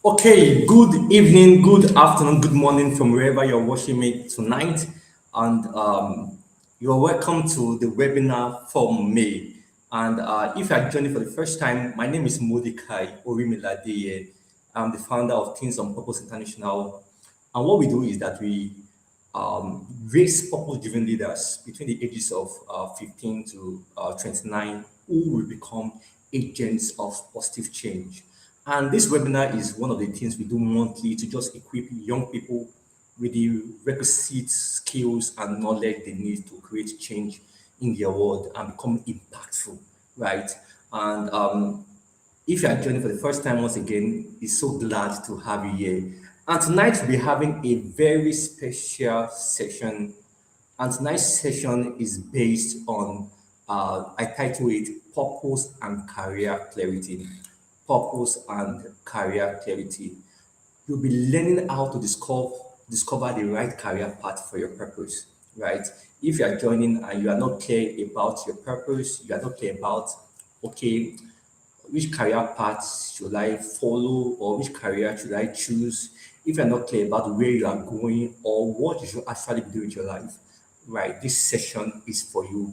Okay, good evening, good afternoon, good morning from wherever you're watching me tonight. And you're welcome to the webinar from me. And if you're joining for the first time, my name is Mordecai Orimiladeye. I'm the founder of Teens on Purpose International. And what we do is that we raise purpose-driven leaders between the ages of 15 to 29 who will become agents of positive change. And this webinar is one of the things we do monthly to just equip young people with the requisite skills and knowledge they need to create change in their world and become impactful, right? And if you are joining for the first time, once again, it's so glad to have you here. And tonight we'll be having a very special session. And tonight's session is based on, I title it Purpose and Career Clarity. Purpose and Career Clarity. You'll be learning how to discover the right career path for your purpose, right? If you are joining and you are not clear about your purpose, you are not clear about, okay, which career path should I follow or which career should I choose? If you're not clear about where you are going or what you should actually be doing with your life, right? This session is for you.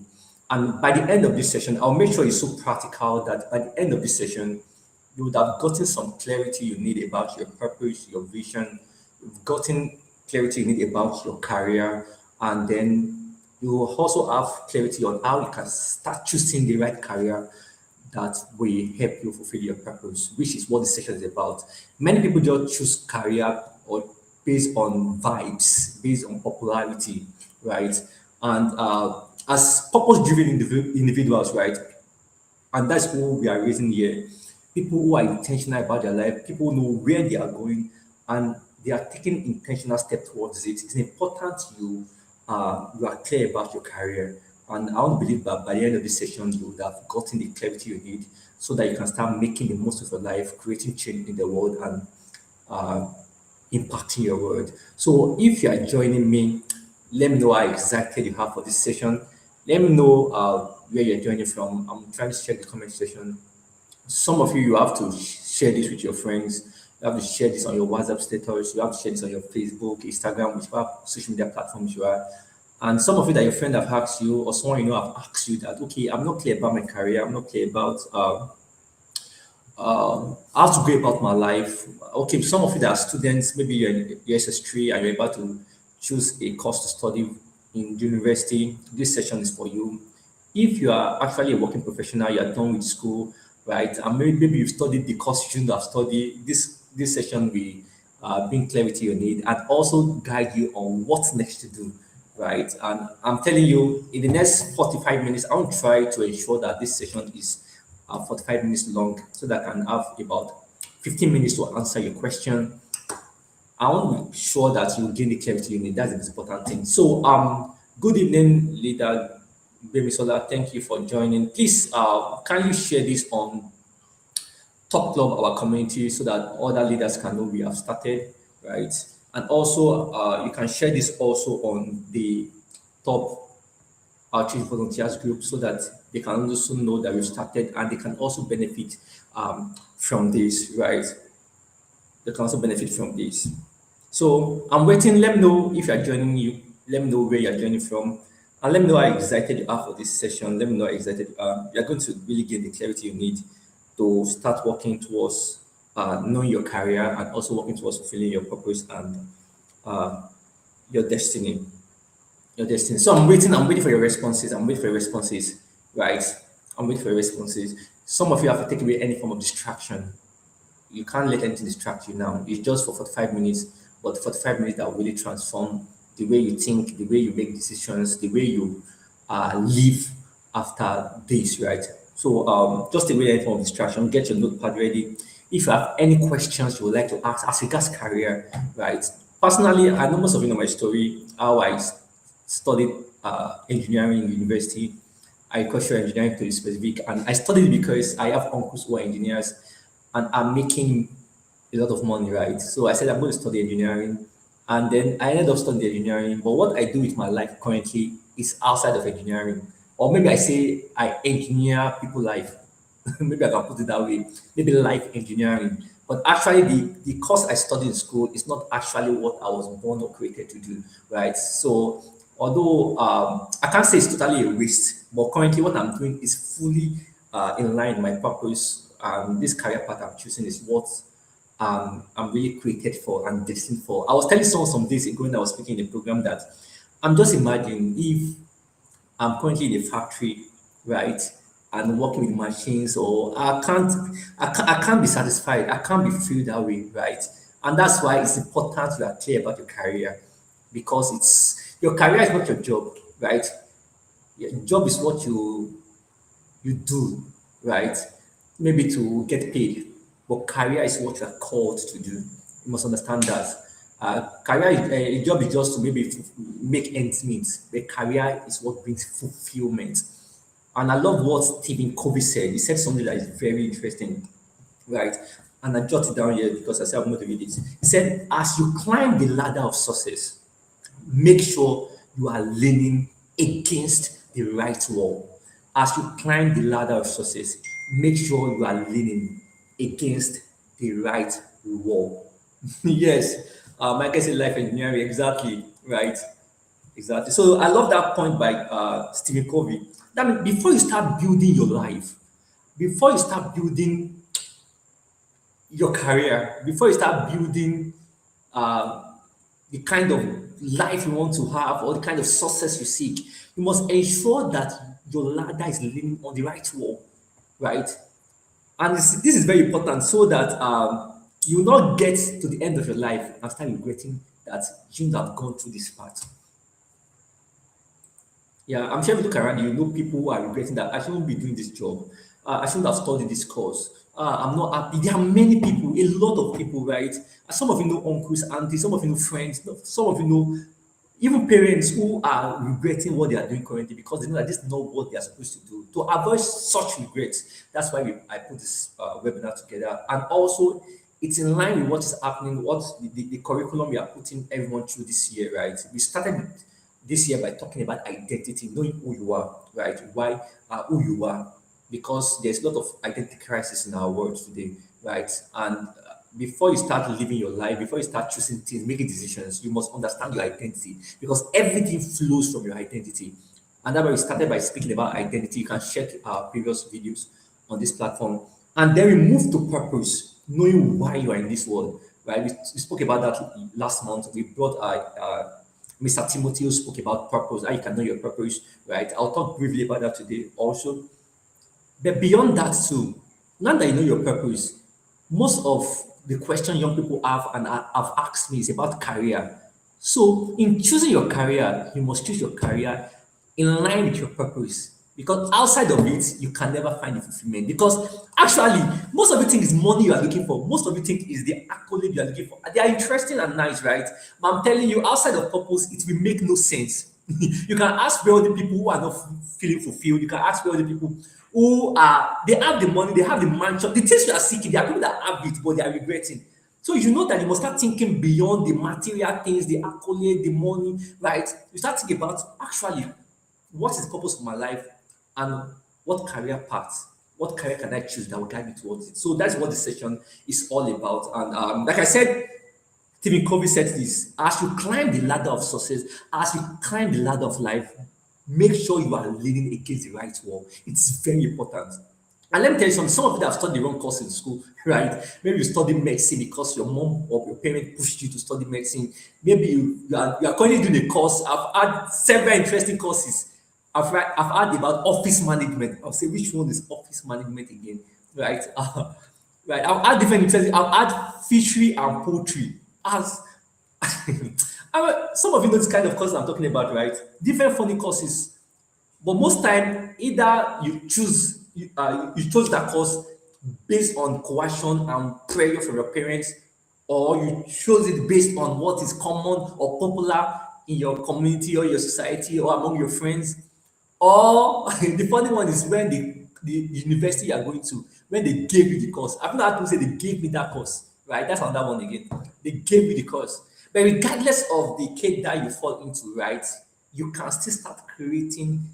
And by the end of this session, I'll make sure it's so practical that by the end of this session, you would have gotten some clarity you need about your purpose, your vision, you've gotten clarity you need about your career, and then you will also have clarity on how you can start choosing the right career that will help you fulfill your purpose, which is what this session is about. Many people just choose career or based on vibes, based on popularity, right? And as purpose-driven individuals, right? And that's who we are raising here. People who are intentional about their life, people know where they are going, and they are taking intentional steps towards it. It's important you are clear about your career. And I want to believe that by the end of this session, you would have gotten the clarity you need so that you can start making the most of your life, creating change in the world, and uh, impacting your world. So if you are joining me, let me know how excited you have for this session. Let me know where you're joining from. I'm trying to check the comment section. Some of you, you have to share this with your friends. You have to share this on your WhatsApp status. You have to share this on your Facebook, Instagram, whichever social media platforms you are. And some of you that your friend have asked you, or someone you know have asked you that, okay, I'm not clear about my career. I'm not clear about how to go about my life. Okay, some of you that are students, maybe you're in your SS3 and you're about to choose a course to study in university. This session is for you. If you are actually a working professional, you are done with school, right? And maybe you've studied the course you shouldn't have studied. This session will bring clarity you need and also guide you on what's next to do, right? And I'm telling you, in the next 45 minutes, I will try to ensure that this session is 45 minutes long so that I can have about 15 minutes to answer your question. I want to be sure that you gain the clarity you need. That's the most important thing. So, good evening, leader Bemisola. Thank you for joining. Please, can you share this on top club our community so that other leaders can know we have started, right? And also, you can share this also on the top outreach volunteers group so that they can also know that we started and they can also benefit from this, right? They can also benefit from this. So I'm waiting. Let me know if you're joining you. Let me know where you're joining from. And let me know how excited you are for this session. Let me know how excited you are. You're going to really gain the clarity you need to start working towards knowing your career and also working towards fulfilling your purpose and uh, your destiny. Your destiny. So I'm waiting for your responses. I'm waiting for your responses. Right. I'm waiting for your responses. Some of you have to take away any form of distraction. You can't let anything distract you now. It's just for 45 minutes, but 45 minutes that will really transform the way you think, the way you make decisions, the way you live after this, right? So just take away any form of distraction, get your notepad ready. If you have any questions you would like to ask as regards career, right? Personally, I know most of you know my story, how studied engineering in university, agricultural engineering to be specific, and I studied because I have uncles who are engineers and I'm making a lot of money, right? So I said I'm going to study engineering, and then I ended up studying engineering. But what I do with my life currently is outside of engineering, or maybe I say I engineer people life. Maybe I can put it that way. Maybe life engineering. But actually, the course I studied in school is not actually what I was born or created to do, right? So, although I can't say it's totally a waste, but currently what I'm doing is fully in line with my purpose. This career path I'm choosing is what I'm really created for and destined for. I was telling someone some days ago when I was speaking in the program that I'm just imagining if I'm currently in a factory, right, and working with machines, or I can't be satisfied. I can't be filled that way, right? And that's why it's important you are clear about your career, because it's your career is not your job, right? Your job is what you do, right? Maybe to get paid, but career is what you are called to do. You must understand that. Career, a job is just to maybe make ends meet. The career is what brings fulfillment. And I love what Stephen Covey said. He said something that is very interesting, right? And I jotted it down here because I said I'm going to read it. He said, as you climb the ladder of success, make sure you are leaning against the right wall. As you climb the ladder of success, make sure you are leaning against the right wall. Yes, Michael said life engineering, exactly, right? Exactly. So I love that point by Stephen Covey. That means before you start building your life, before you start building your career, before you start building uh, the kind of life you want to have or the kind of success you seek, you must ensure that your ladder is leaning on the right wall, right? And this is very important so that you will not get to the end of your life and start regretting that you shouldn't have gone through this path. Yeah, I'm sure if you look around, you know people who are regretting that I shouldn't be doing this job. I shouldn't have studied this course. I'm not happy. There are many people, a lot of people, right? Some of you know uncles, aunties, some of you know friends, some of you know even parents who are regretting what they are doing currently because they know that this is not what they are supposed to do. To avoid such regrets, that's why I put this webinar together. And also, it's in line with what is happening, what the curriculum we are putting everyone through this year, right? We started this year by talking about identity, knowing who you are, right? Why who you are, because there's a lot of identity crisis in our world today, right? And before you start living your life, before you start choosing things, making decisions, you must understand your identity because everything flows from your identity. And that's why we started by speaking about identity. You can check our previous videos on this platform. And then we move to purpose, knowing why you are in this world, right? We spoke about that last month. We brought Mr. Timothy who spoke about purpose, how you can know your purpose, right? I'll talk briefly about that today also. But beyond that too, now that you know your purpose, most of the question young people have and have asked me is about career. So in choosing your career, you must choose your career in line with your purpose. Because outside of it, you can never find the fulfillment. Because actually, most of you think is money you are looking for. Most of you think is the accolade you are looking for. They are interesting and nice, right? But I'm telling you, outside of purpose, it will make no sense. You can ask wealthy people who are not feeling fulfilled. You can ask wealthy people who are they have the money, they have the mansion, the things you are seeking. There are people that have it, but they are regretting. So you know that you must start thinking beyond the material things, the accolade, the money, right? You start thinking about actually what is the purpose of my life and what career path, what career can I choose that will guide me towards it. So that's what this session is all about. And like I said, Stephen Covey said this: as you climb the ladder of success, as you climb the ladder of life, make sure you are leaning against the right wall. It's very important. And let me tell you something, some of you that have studied the wrong course in school, right? Maybe you study medicine because your mom or your parent pushed you to study medicine. Maybe you are currently doing a course. I've had several interesting courses. I've had about office management. I'll say which one is office management again, right? Right. I've had different interests. I've had fishery and poultry. As some of you know this kind of course I'm talking about, right? Different funny courses. But most time, either you chose that course based on coercion and pressure from your parents, or you chose it based on what is common or popular in your community or your society or among your friends. Or the funny one is when the university you are going to, when they gave you the course. I've not had to say they gave me that course, right? That's another one again. They gave you the course. But regardless of the cake that you fall into, right, you can still start creating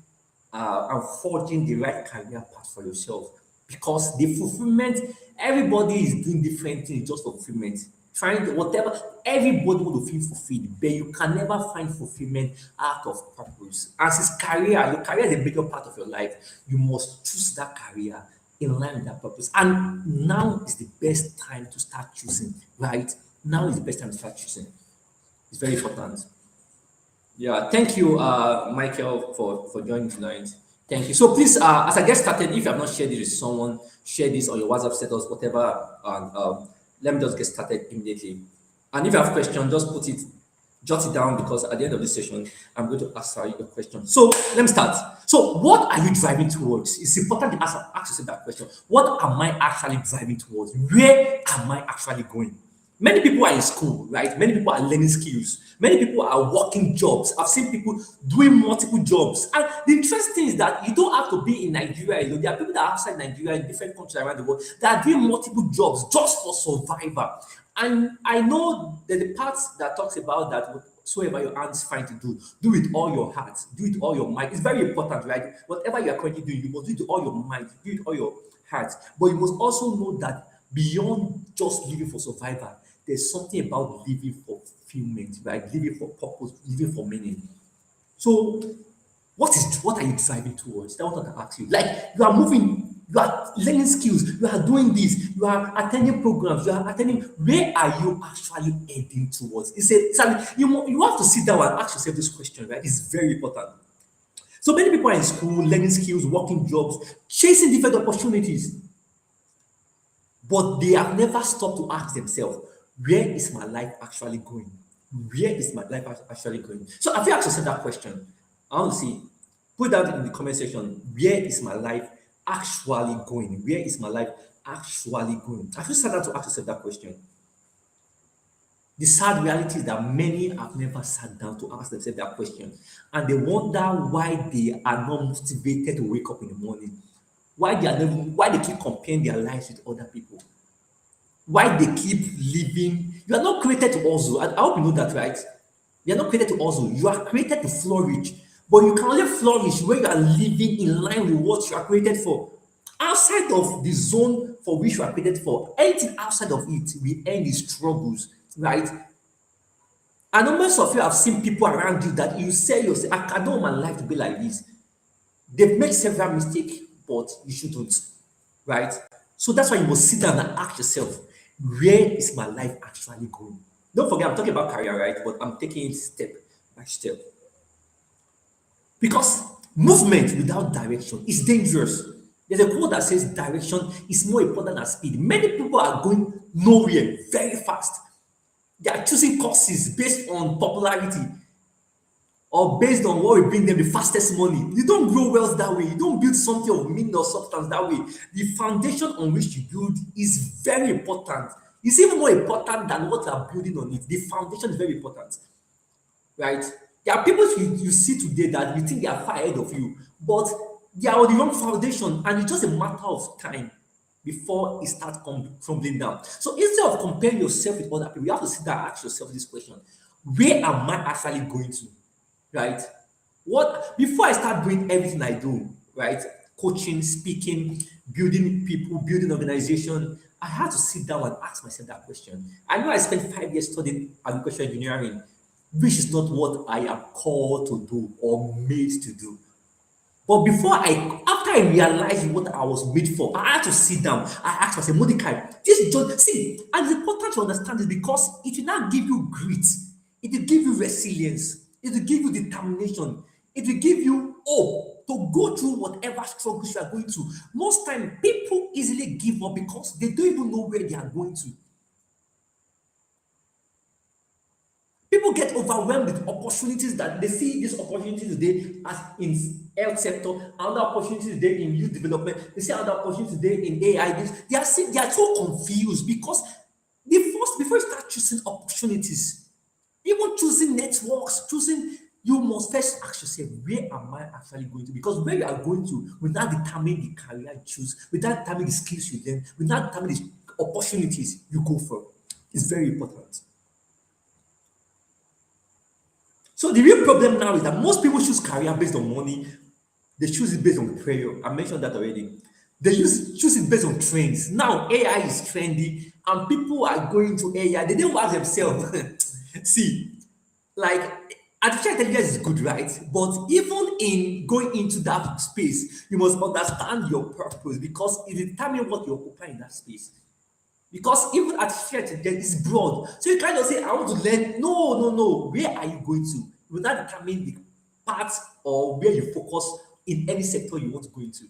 and forging the right career path for yourself. because the fulfillment, everybody is doing different things just for fulfillment. Trying to, whatever, everybody want to feel fulfilled, but you can never find fulfillment out of purpose. As is career, your career is a bigger part of your life. You must choose that career in line with that purpose. And now is the best time to start choosing, right? Now is the best time to start choosing. It's very important. Yeah, thank you, Michael, for joining tonight. Thank you. So please, as I get started, if you have not shared this with someone, share this on your WhatsApp status, whatever, and let me just get started immediately. And if you have questions, just put it, jot it down, because at the end of this session, I'm going to answer your question. So let me start. So what are you driving towards? It's important to ask yourself that question. What am I actually driving towards? Where am I actually going? Many people are in school, right? Many people are learning skills. Many people are working jobs. I've seen people doing multiple jobs. And the interesting thing is that you don't have to be in Nigeria alone. There are people that are outside Nigeria in different countries around the world that are doing multiple jobs just for survival. And I know that the part that talks about that whatsoever your hands find to do it all your heart, do it all your mind. It's very important, right? Whatever you are currently doing, you must do it all your mind, do it all your heart. But you must also know that beyond just living for survival, there's something about living for fulfillment, right? Living for purpose, living for meaning. So, what are you driving towards? That's what I want to ask you. Like you are moving, you are learning skills, you are doing this, you are attending programs, you are attending. Where are you actually heading towards? You have to sit down and ask yourself this question, right? It's very important. So many people are in school, learning skills, working jobs, chasing different opportunities, but they have never stopped to ask themselves, where is my life actually going? Where is my life actually going? So have you asked yourself that question? I want to see. Put that in the comment section. Where is my life actually going? Where is my life actually going? Have you sat down to ask yourself that question? The sad reality is that many have never sat down to ask themselves that question, and they wonder why they are not motivated to wake up in the morning, why they keep comparing their lives with other people, why they keep living. You are not created to hustle. I hope you know that, right? You are not created to hustle. You are created to flourish. But you can only flourish when you are living in line with what you are created for. Outside of the zone for which you are created for, anything outside of it will end in struggles, right? And most of you have seen people around you that you say yourself, I don't want my life to be like this. They've made several mistakes, but you shouldn't, right? So that's why you must sit down and ask yourself, where is my life actually going? Don't forget, I'm talking about career, right? But I'm taking it step by step. Because movement without direction is dangerous. There's a quote that says direction is more important than speed. Many people are going nowhere very fast. They are choosing courses based on popularity or based on what will bring them the fastest money. You don't grow wealth that way. You don't build something of meaning or substance that way. The foundation on which you build is very important. It's even more important than what you are building on it. The foundation is very important, right? There are people you see today that you think they are far ahead of you, but they are on the wrong foundation, and it's just a matter of time before it starts crumbling down. So instead of comparing yourself with other people, you have to sit down and ask yourself this question: where am I actually going to? Right? What before I start doing everything I do, right? Coaching, speaking, building people, building organization, I had to sit down and ask myself that question. I know I spent 5 years studying agricultural engineering, which is not what I am called to do or made to do. But after I realized what I was made for, I had to sit down. I asked myself, Mordecai, this just see, and it's important to understand this because it will not give you grit, it will give you resilience, it will give you determination, it will give you hope to go through whatever struggles you are going through. Most time, people easily give up because they don't even know where they are going to. People get overwhelmed with opportunities that they see these opportunities today as in health sector, other opportunities today in youth development, they see other opportunities today in AI. They are so confused because before you start choosing opportunities, even choosing networks, you must first ask yourself, where am I actually going to? Because where you are going to will not determine the career you choose, will not determine the skills you learn, will not determine the opportunities you go for. It's very important. So the real problem now is that most people choose career based on money. They choose it based on prayer. I mentioned that already. They choose it based on trends. Now AI is trendy and people are going to AI. They don't ask themselves. See, like artificial intelligence is good, right? But even in going into that space, you must understand your purpose because it determines what you occupy in that space. Because even artificial intelligence is broad. So you can't just say, I want to learn. No, no, no. Where are you going to? You will not determine the part or where you focus in any sector you want to go into.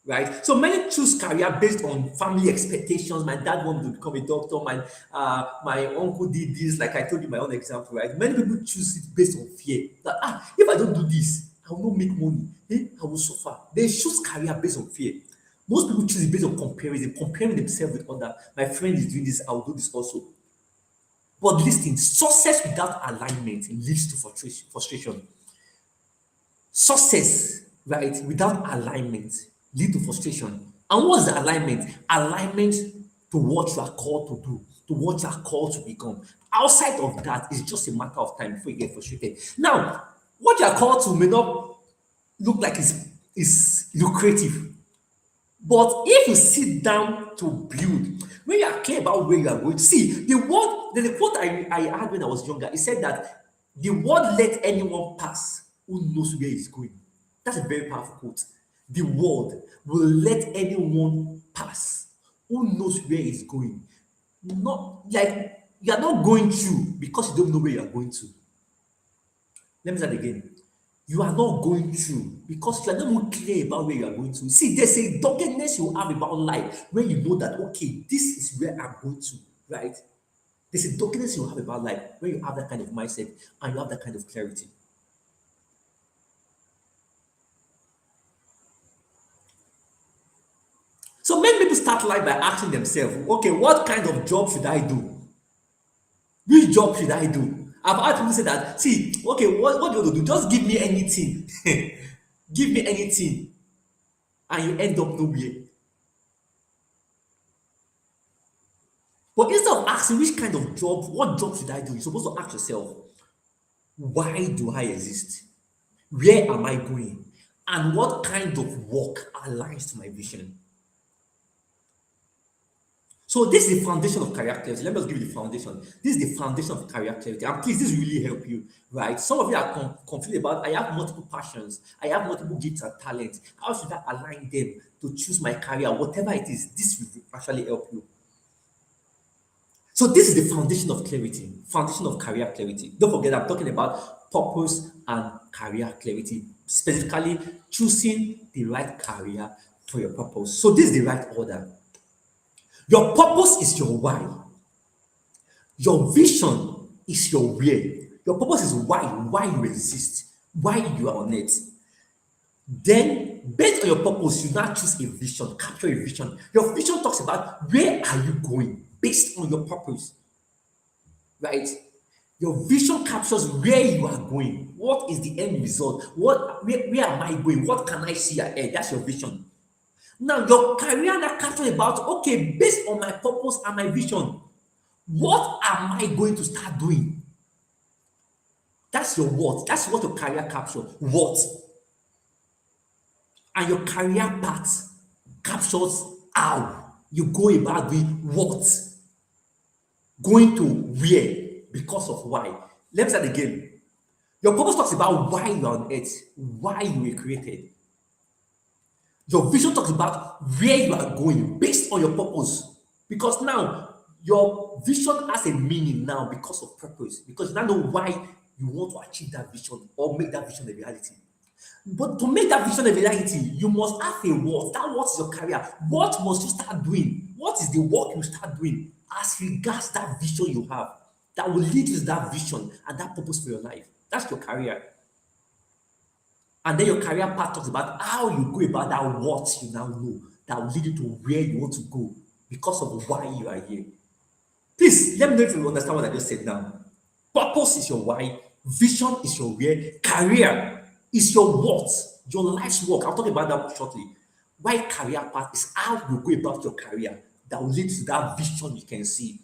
Right? So many choose career based on family expectations. My dad wanted to become a doctor. My uncle did this. Like I told you my own example, right? Many people choose it based on fear. That if I don't do this, I will not make money. I will suffer. They choose career based on fear. Most people choose it based on comparison, comparing themselves with other. My friend is doing this, I will do this also. But listen, success without alignment leads to frustration. Success, right, without alignment lead to frustration. And what's the alignment? Alignment to what you are called to do, to what you are called to become. Outside of that, it's just a matter of time before you get frustrated. Now, what you are called to may not look like is lucrative. But if you sit down to build, when you are clear about where you are going, see the word, the quote I had when I was younger, it said that the word let anyone pass who knows where he's going. That's a very powerful quote. The word will let anyone pass who knows where he's going. Not like you are not going through because you don't know where you are going to. Let me say that again. You are not going through because you are not more clear about where you are going to. See, there's a doggedness you have about life when you know that, okay, this is where I'm going to, right? There's a doggedness you have about life when you have that kind of mindset and you have that kind of clarity. So many people start life by asking themselves, okay, what kind of job should I do? Which job should I do? I've had people say that, see, okay, what do you want to do? Just give me anything. Give me anything. And you end up nowhere. But instead of asking which kind of job, what job should I do, you're supposed to ask yourself, why do I exist? Where am I going? And what kind of work aligns to my vision? So this is the foundation of career clarity. Let me just give you the foundation. This is the foundation of career clarity. And please, this really help you, right? Some of you are confused about, I have multiple passions. I have multiple gifts and talents. How should I align them to choose my career? Whatever it is, this will actually help you. So this is the foundation of clarity, foundation of career clarity. Don't forget, I'm talking about purpose and career clarity, specifically choosing the right career for your purpose. So this is the right order. Your purpose is your why. Your vision is your where. Your purpose is why you exist, why you are on it. Then, based on your purpose, you now choose a vision, capture a vision. Your vision talks about where are you going based on your purpose, right? Your vision captures where you are going. What is the end result? Where am I going? What can I see ahead? That's your vision. Now, your career that captures about, okay, based on my purpose and my vision, what am I going to start doing? That's your what. That's what your career captures. What? And your career path captures how you go about doing what, going to where, because of why. Let me say it again. Your purpose talks about why you're on earth, why you were created. Your vision talks about where you are going based on your purpose. Because now your vision has a meaning now because of purpose, because you now know why you want to achieve that vision or make that vision a reality. But to make that vision a reality, you must have a what. That what is your career. What must you start doing? What is the work you start doing as regards that vision you have that will lead you to that vision and that purpose for your life? That's your career. And then your career path talks about how you go about that what you now know that will lead you to where you want to go because of why you are here. Please let me know if you understand what I just said now. Purpose is your why, vision is your where, career is your what, your life's work. I'll talk about that shortly. Why career path is how you go about your career that will lead to that vision you can see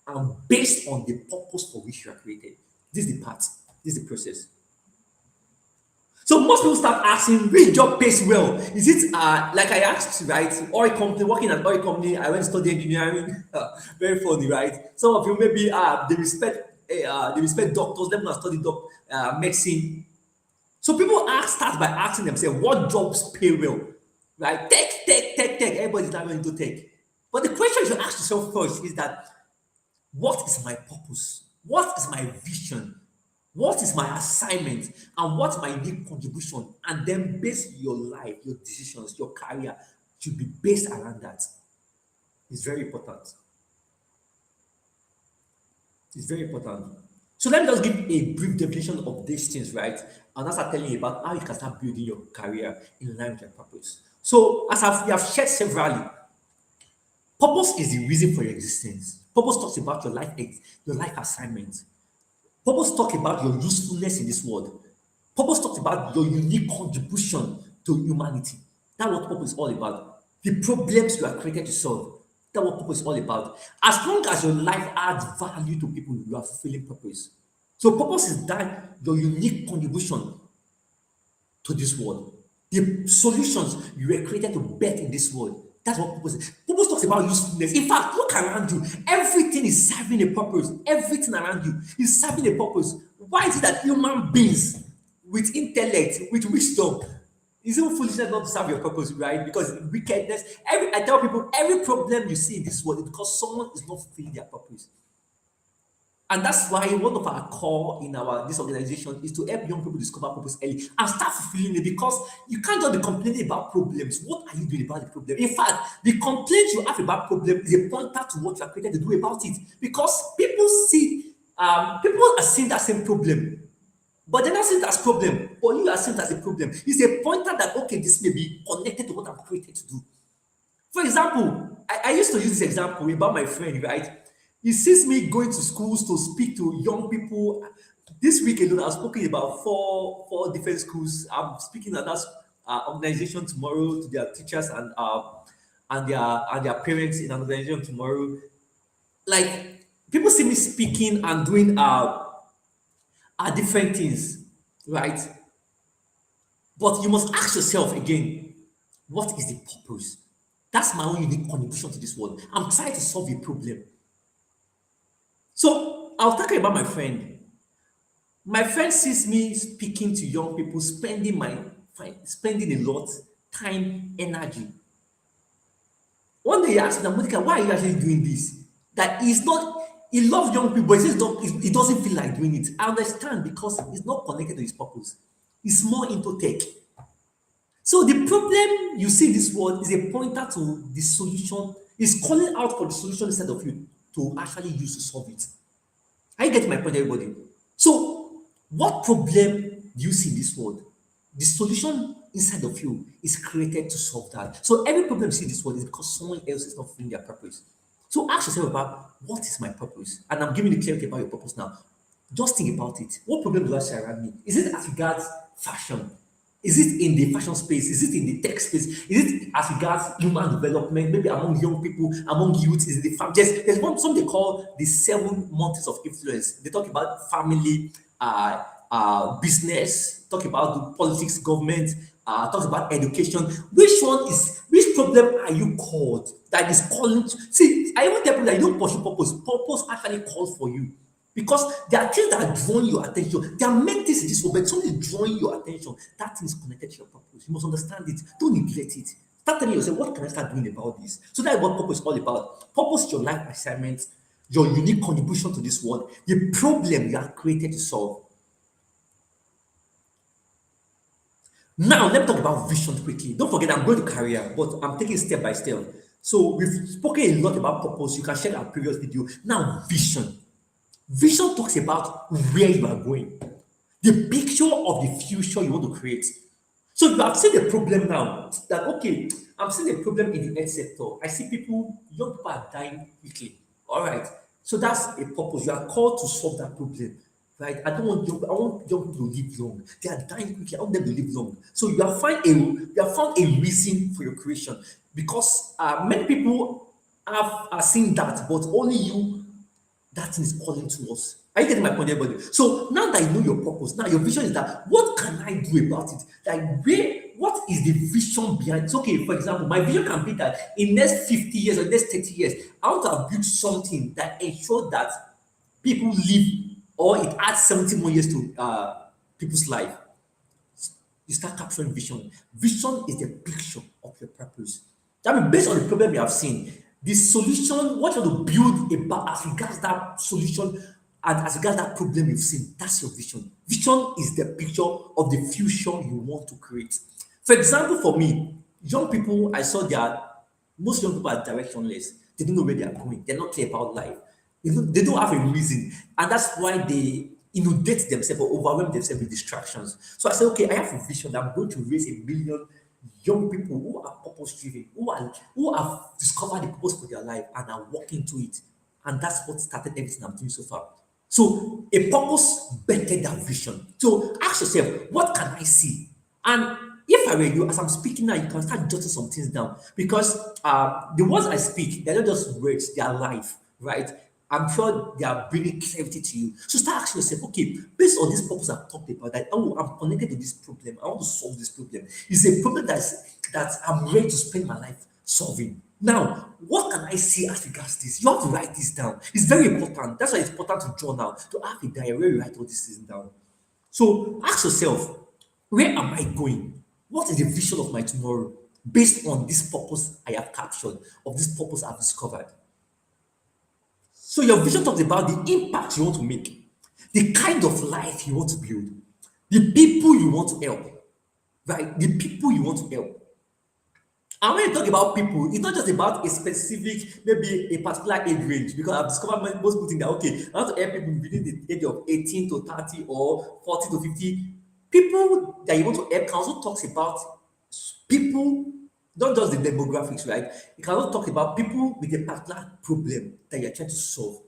and based on the purpose for which you are created. This is the path, this is the process. So most people start asking, which job pays well? Is it like I asked, right? Oil company, working at oil company, I went to study engineering. Very funny, right? Some of you maybe they respect doctors, let me not study medicine. So people start by asking themselves, what jobs pay well? Right? Tech. Everybody's not going to tech. But the question you should ask yourself first is that what is my purpose? What is my vision? What is my assignment? And what's my unique contribution? And then base your life, your decisions, your career should be based around that. It's very important. It's very important. So let me just give a brief definition of these things, right? And I'll start telling you about how you can start building your career in line with your purpose. So, we have shared severally, purpose is the reason for your existence. Purpose talks about your life assignment. Purpose talks about your usefulness in this world. Purpose talks about your unique contribution to humanity. That's what purpose is all about. The problems you are created to solve. That's what purpose is all about. As long as your life adds value to people, you are fulfilling purpose. So purpose is that your unique contribution to this world. The solutions you were created to bet in this world. That's what purpose is. Purpose talks about usefulness. In fact, look around you. Everything is serving a purpose. Everything around you is serving a purpose. Why is it that human beings with intellect, with wisdom, is even foolishness not to serve your purpose, right? Because wickedness, I tell people, every problem you see in this world is because someone is not fulfilling their purpose. And that's why one of our core in this organization is to help young people discover purpose early and start fulfilling it, because you can't just be complaining about problems. What are you doing about the problem? In fact, the complaint you have about problem is a pointer to what you are created to do about it. Because people are seeing that same problem, but they're not seeing it as problem, but you are seeing it as a problem. It's a pointer that, okay, this may be connected to what I'm created to do. For example, I used to use this example about my friend, right? He sees me going to schools to speak to young people. This week alone, I've spoken about four different schools. I'm speaking at that organization tomorrow to their teachers and their parents in an organization tomorrow. Like, people see me speaking and doing different things, right? But you must ask yourself again, what is the purpose? That's my own unique contribution to this world. I'm trying to solve a problem. So I was talking about my friend. My friend sees me speaking to young people, spending a lot time, energy. One day he asked me, Mordecai, why are you actually doing this? That he's not, he loves young people, but he doesn't feel like doing it. I understand, because it's not connected to his purpose. It's more into tech. So the problem you see in this world is a pointer to the solution. It's calling out for the solution instead of you to actually use to solve it. Are you getting my point, everybody? So, what problem do you see in this world? The solution inside of you is created to solve that. So, every problem you see in this world is because someone else is not fulfilling their purpose. So, ask yourself about, what is my purpose? And I'm giving you clarity about your purpose now. Just think about it. What problem do I see around me? Is it as regards fashion? Is it in the fashion space? Is it in the tech space? Is it as regards human development? Maybe among young people, among youth? Is it the family? There's something they call the 7 mountains of influence. They talk about family, business, talk about the politics, government, talk about education. Which problem are you called that is calling? See, I even tell people that you don't pursue purpose. Purpose actually calls for you. Because there are things that are drawing your attention. There are many things in this world, but something is drawing your attention. That thing is connected to your purpose. You must understand it. Don't neglect it. Start telling yourself, what can I start doing about this? So that's what purpose is all about. Purpose is your life assignment, your unique contribution to this world, the problem you are created to solve. Now, let me talk about vision quickly. Don't forget, I'm going to career, but I'm taking step by step. So we've spoken a lot about purpose. You can check our previous video. Now, vision. Vision talks about where you are going, the picture of the future you want to create. So you have seen the problem now that, okay, I'm seeing a problem in the health sector. I see young people are dying quickly. All right. So that's a purpose. You are called to solve that problem. Right? I want young people to live long. They are dying quickly. I want them to live long. So you have found a reason for your creation, because many people have seen that, but only you, that thing is calling to us. Are you getting my point, everybody? So now that you know your purpose, now your vision is that what can I do about it? Like what is the vision behind it? Okay, for example, my vision can be that in next 50 years or next 30 years, I want to have built something that ensure that people live or it adds 70 more years to people's life. You start capturing vision. Vision is the picture of your purpose. That means based on the problem you have seen, the solution, what you want to build about as regards that solution and as regards that problem you've seen, that's your vision. Vision is the picture of the future you want to create. For example, for me, young people, I saw that most young people are directionless. They don't know where they are going. They're not clear about life. They don't have a reason. And that's why they inundate themselves or overwhelm themselves with distractions. So I said, okay, I have a vision that I'm going to raise 1 million young people who are purpose driven, who have discovered the purpose for their life and are walking to it. And that's what started everything I'm doing so far. So a purpose better than vision. So ask yourself, what can I see? And if I were you, as I'm speaking now, you can start jotting some things down because the words I speak, they're not just words, they are life, right? I'm sure they are bringing clarity to you. So start asking yourself, okay, based on this purpose I've talked about, that oh, I'm connected to this problem. I want to solve this problem. It's a problem that I'm ready to spend my life solving. Now, what can I see as regards this? You have to write this down. It's very important. That's why it's important to journal, to have a diary where you write all these things down. So ask yourself, where am I going? What is the vision of my tomorrow based on this purpose I have captured, of this purpose I've discovered? So your vision talks about the impact you want to make, the kind of life you want to build, the people you want to help, right? The people you want to help. And when you talk about people, it's not just about a specific, maybe a particular age range, because I've discovered most people think that, okay, I want to help people within the age of 18 to 30 or 40 to 50. People that you want to help can also talk about people, not just the demographics, right? You can also talk about people with a particular problem that you're trying to solve.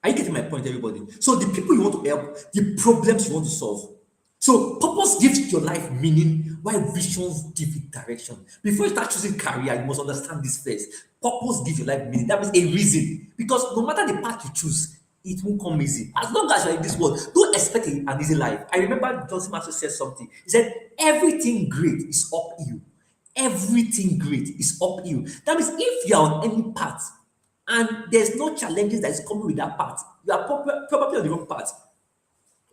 Are you getting my point, everybody? So the people you want to help, the problems you want to solve. So purpose gives your life meaning, while visions give it direction. Before you start choosing career, you must understand this first. Purpose gives your life meaning. That means a reason. Because no matter the path you choose, it won't come easy. As long as you're in this world, don't expect an easy life. I remember Johnson Master said something. He said, everything great is uphill. Everything great is uphill. That means if you're on any path and there's no challenges that is coming with that path, you are probably on the wrong path.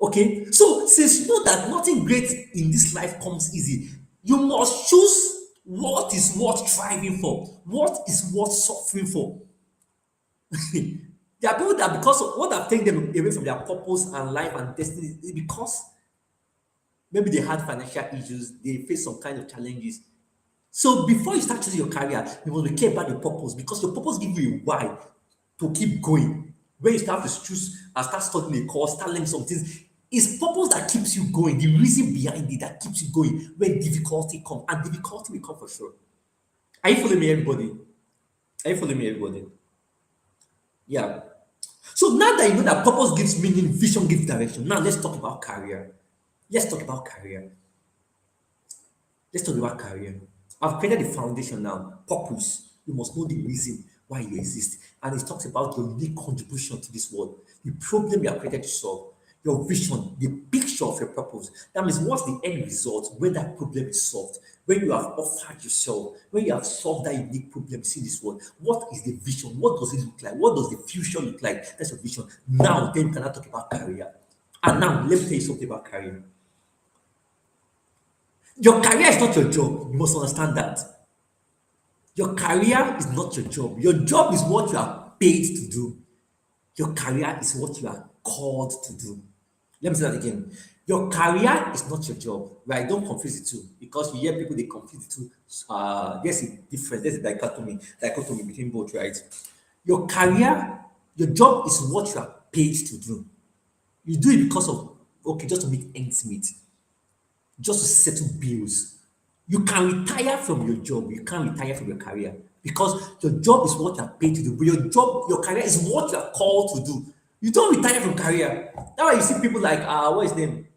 Okay, so since you know that nothing great in this life comes easy, you must choose what is worth striving for, what is worth suffering for. There are people that because of what have taken them away from their purpose and life and destiny is because maybe they had financial issues, they faced some kind of challenges. So before you start choosing your career, you must be clear about your purpose because your purpose gives you a why to keep going. When you start to choose and start studying a course, start learning some things, it's purpose that keeps you going, the reason behind it that keeps you going when difficulty comes, and difficulty will come for sure. Are you following me, everybody? Are you following me, everybody? Yeah. So now that you know that purpose gives meaning, vision gives direction. Now let's talk about career. Let's talk about career. Let's talk about career. I've created the foundation now. Purpose. You must know the reason why you exist. And it talks about your unique contribution to this world, the problem you are created to solve, your vision, the picture of your purpose. That means what's the end result when that problem is solved, when you have offered yourself, when you have solved that unique problem in this world. What is the vision? What does it look like? What does the future look like? That's your vision. Now, then, can I talk about career? And now, let me tell you something about career. Your career is not your job. You must understand that. Your career is not your job. Your job is what you are paid to do. Your career is what you are called to do. Let me say that again. Your career is not your job, right? Don't confuse the two because you hear people they confuse the two. There's a difference, there's a dichotomy between both, right? Your career, your job is what you are paid to do. You do it because of okay, just to make ends meet, just to settle bills. You can retire from your job, you can't retire from your career because your job is what you are paid to do, but your career is what you are called to do. You don't retire from career. That's why you see people like what is his name?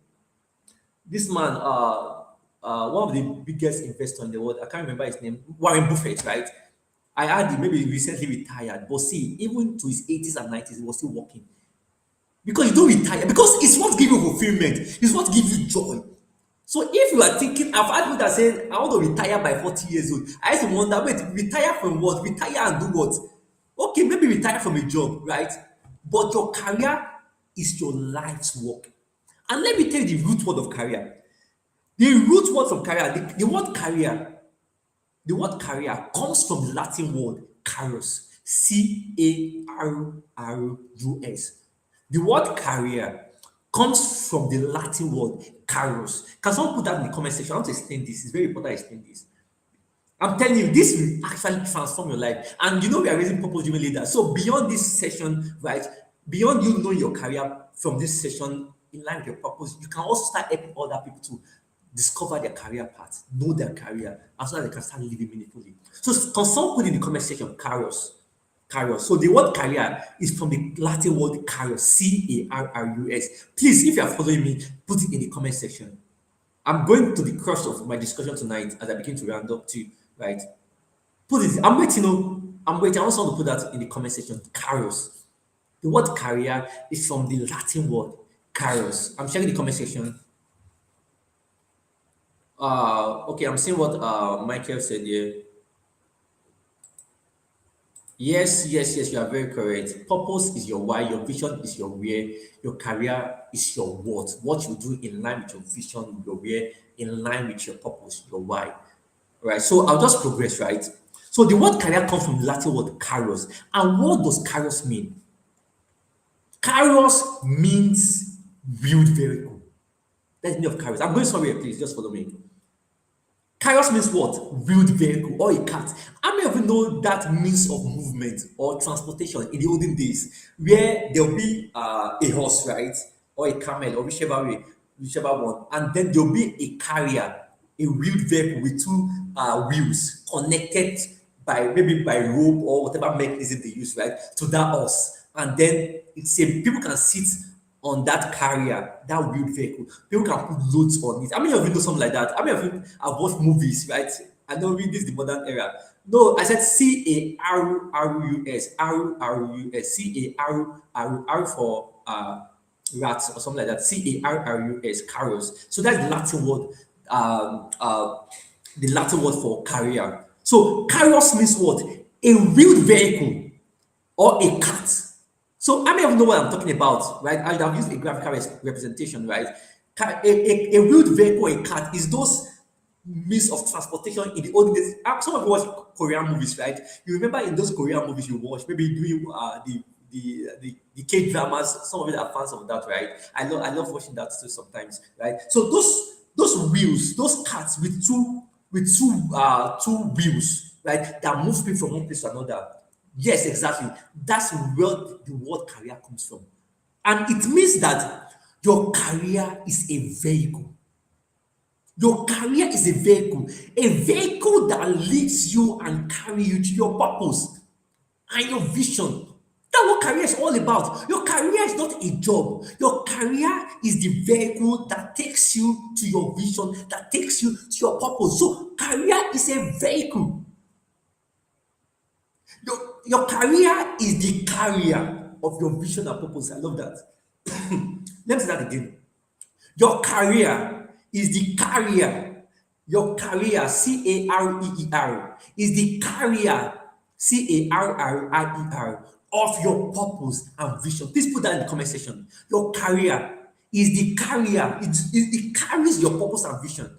This man, one of the biggest investors in the world. I can't remember his name. Warren Buffett, right? I heard he maybe recently retired, but see, even to his 80s and 90s, he was still working. because you don't retire, because it's what gives you fulfillment, it's what gives you joy. So if you are thinking, I've had people that say, I want to retire by 40 years old. I used to wonder, wait, retire from what? Retire and do what? Okay, maybe retire from a job, right? But your career is your life's work. And let me tell you the root word of career. The root word from career, the word career comes from the Latin word carus, Carrus. The word career comes from the Latin word carus. Can someone put that in the comment section? I want to explain this. It's very important to explain this. I'm telling you, this will actually transform your life. And you know, we are raising purpose driven leaders. So, beyond this session, right, beyond you knowing your career from this session in line with your purpose, you can also start helping other people to discover their career path, know their career, and so that they can start living meaningfully. So, can someone put in the comment section, carus? Carus. So the word career is from the Latin word carus, Carrus. Please, if you are following me, put it in the comment section. I'm going to the crux of my discussion tonight as I begin to round up too, right? Put it, I'm waiting, I'm waiting. I want someone to put that in the comment section. Carus. The word career is from the Latin word carus. I'm checking the comment section. Okay, I'm seeing what Michael said here. Yes, you are very correct. Purpose is your why, your vision is your where, your career is your what. What you do in line with your vision, your where, in line with your purpose, your why. Right. So I'll just progress, right? So the word career comes from the Latin word caros. And what does caros mean? Caros means wheeled vehicle. That's the meaning of caros. I'm going somewhere, please, just follow me. Kairos means what? Wheeled vehicle or a cart. How many of you know that means of movement or transportation in the olden days where there'll be a horse, right? Or a camel or whichever way, whichever one. And then there'll be a carrier, a wheeled vehicle with two wheels connected by maybe by rope or whatever mechanism they use, right? To that horse. And then it's a people can sit on that carrier, that wheeled vehicle. People can put loads on it. How many of you know something like that? How many of you have watched movies, right? I know this is the modern era. No, I said Carrus, Carrus for rats or something like that. Carrus, carros. So that's the Latin word, the Latin word for carrier. So carros means what? A wheeled vehicle or a cart. So how many of you know what I'm talking about, right? I have used a graphical representation, right? A wheeled vehicle, a cart, is those means of transportation in the old days. Some of you watch Korean movies, right? You remember in those Korean movies you watch, maybe doing the K dramas. Some of you are fans of that, right? I love watching that too sometimes, right? So those wheels, those carts with two wheels, right, that move people from one place to another. Yes, exactly. That's where the word career comes from. And it means that your career is a vehicle. Your career is a vehicle that leads you and carry you to your purpose and your vision. That's what career is all about. Your career is not a job. Your career is the vehicle that takes you to your vision, that takes you to your purpose. So career is a vehicle. Your career is the carrier of your vision and purpose. I love that. Let me say that again. Your career is the carrier. Your career, Career, is the carrier, Carrier, of your purpose and vision. Please put that in the comment section. Your career is the carrier. It carries your purpose and vision.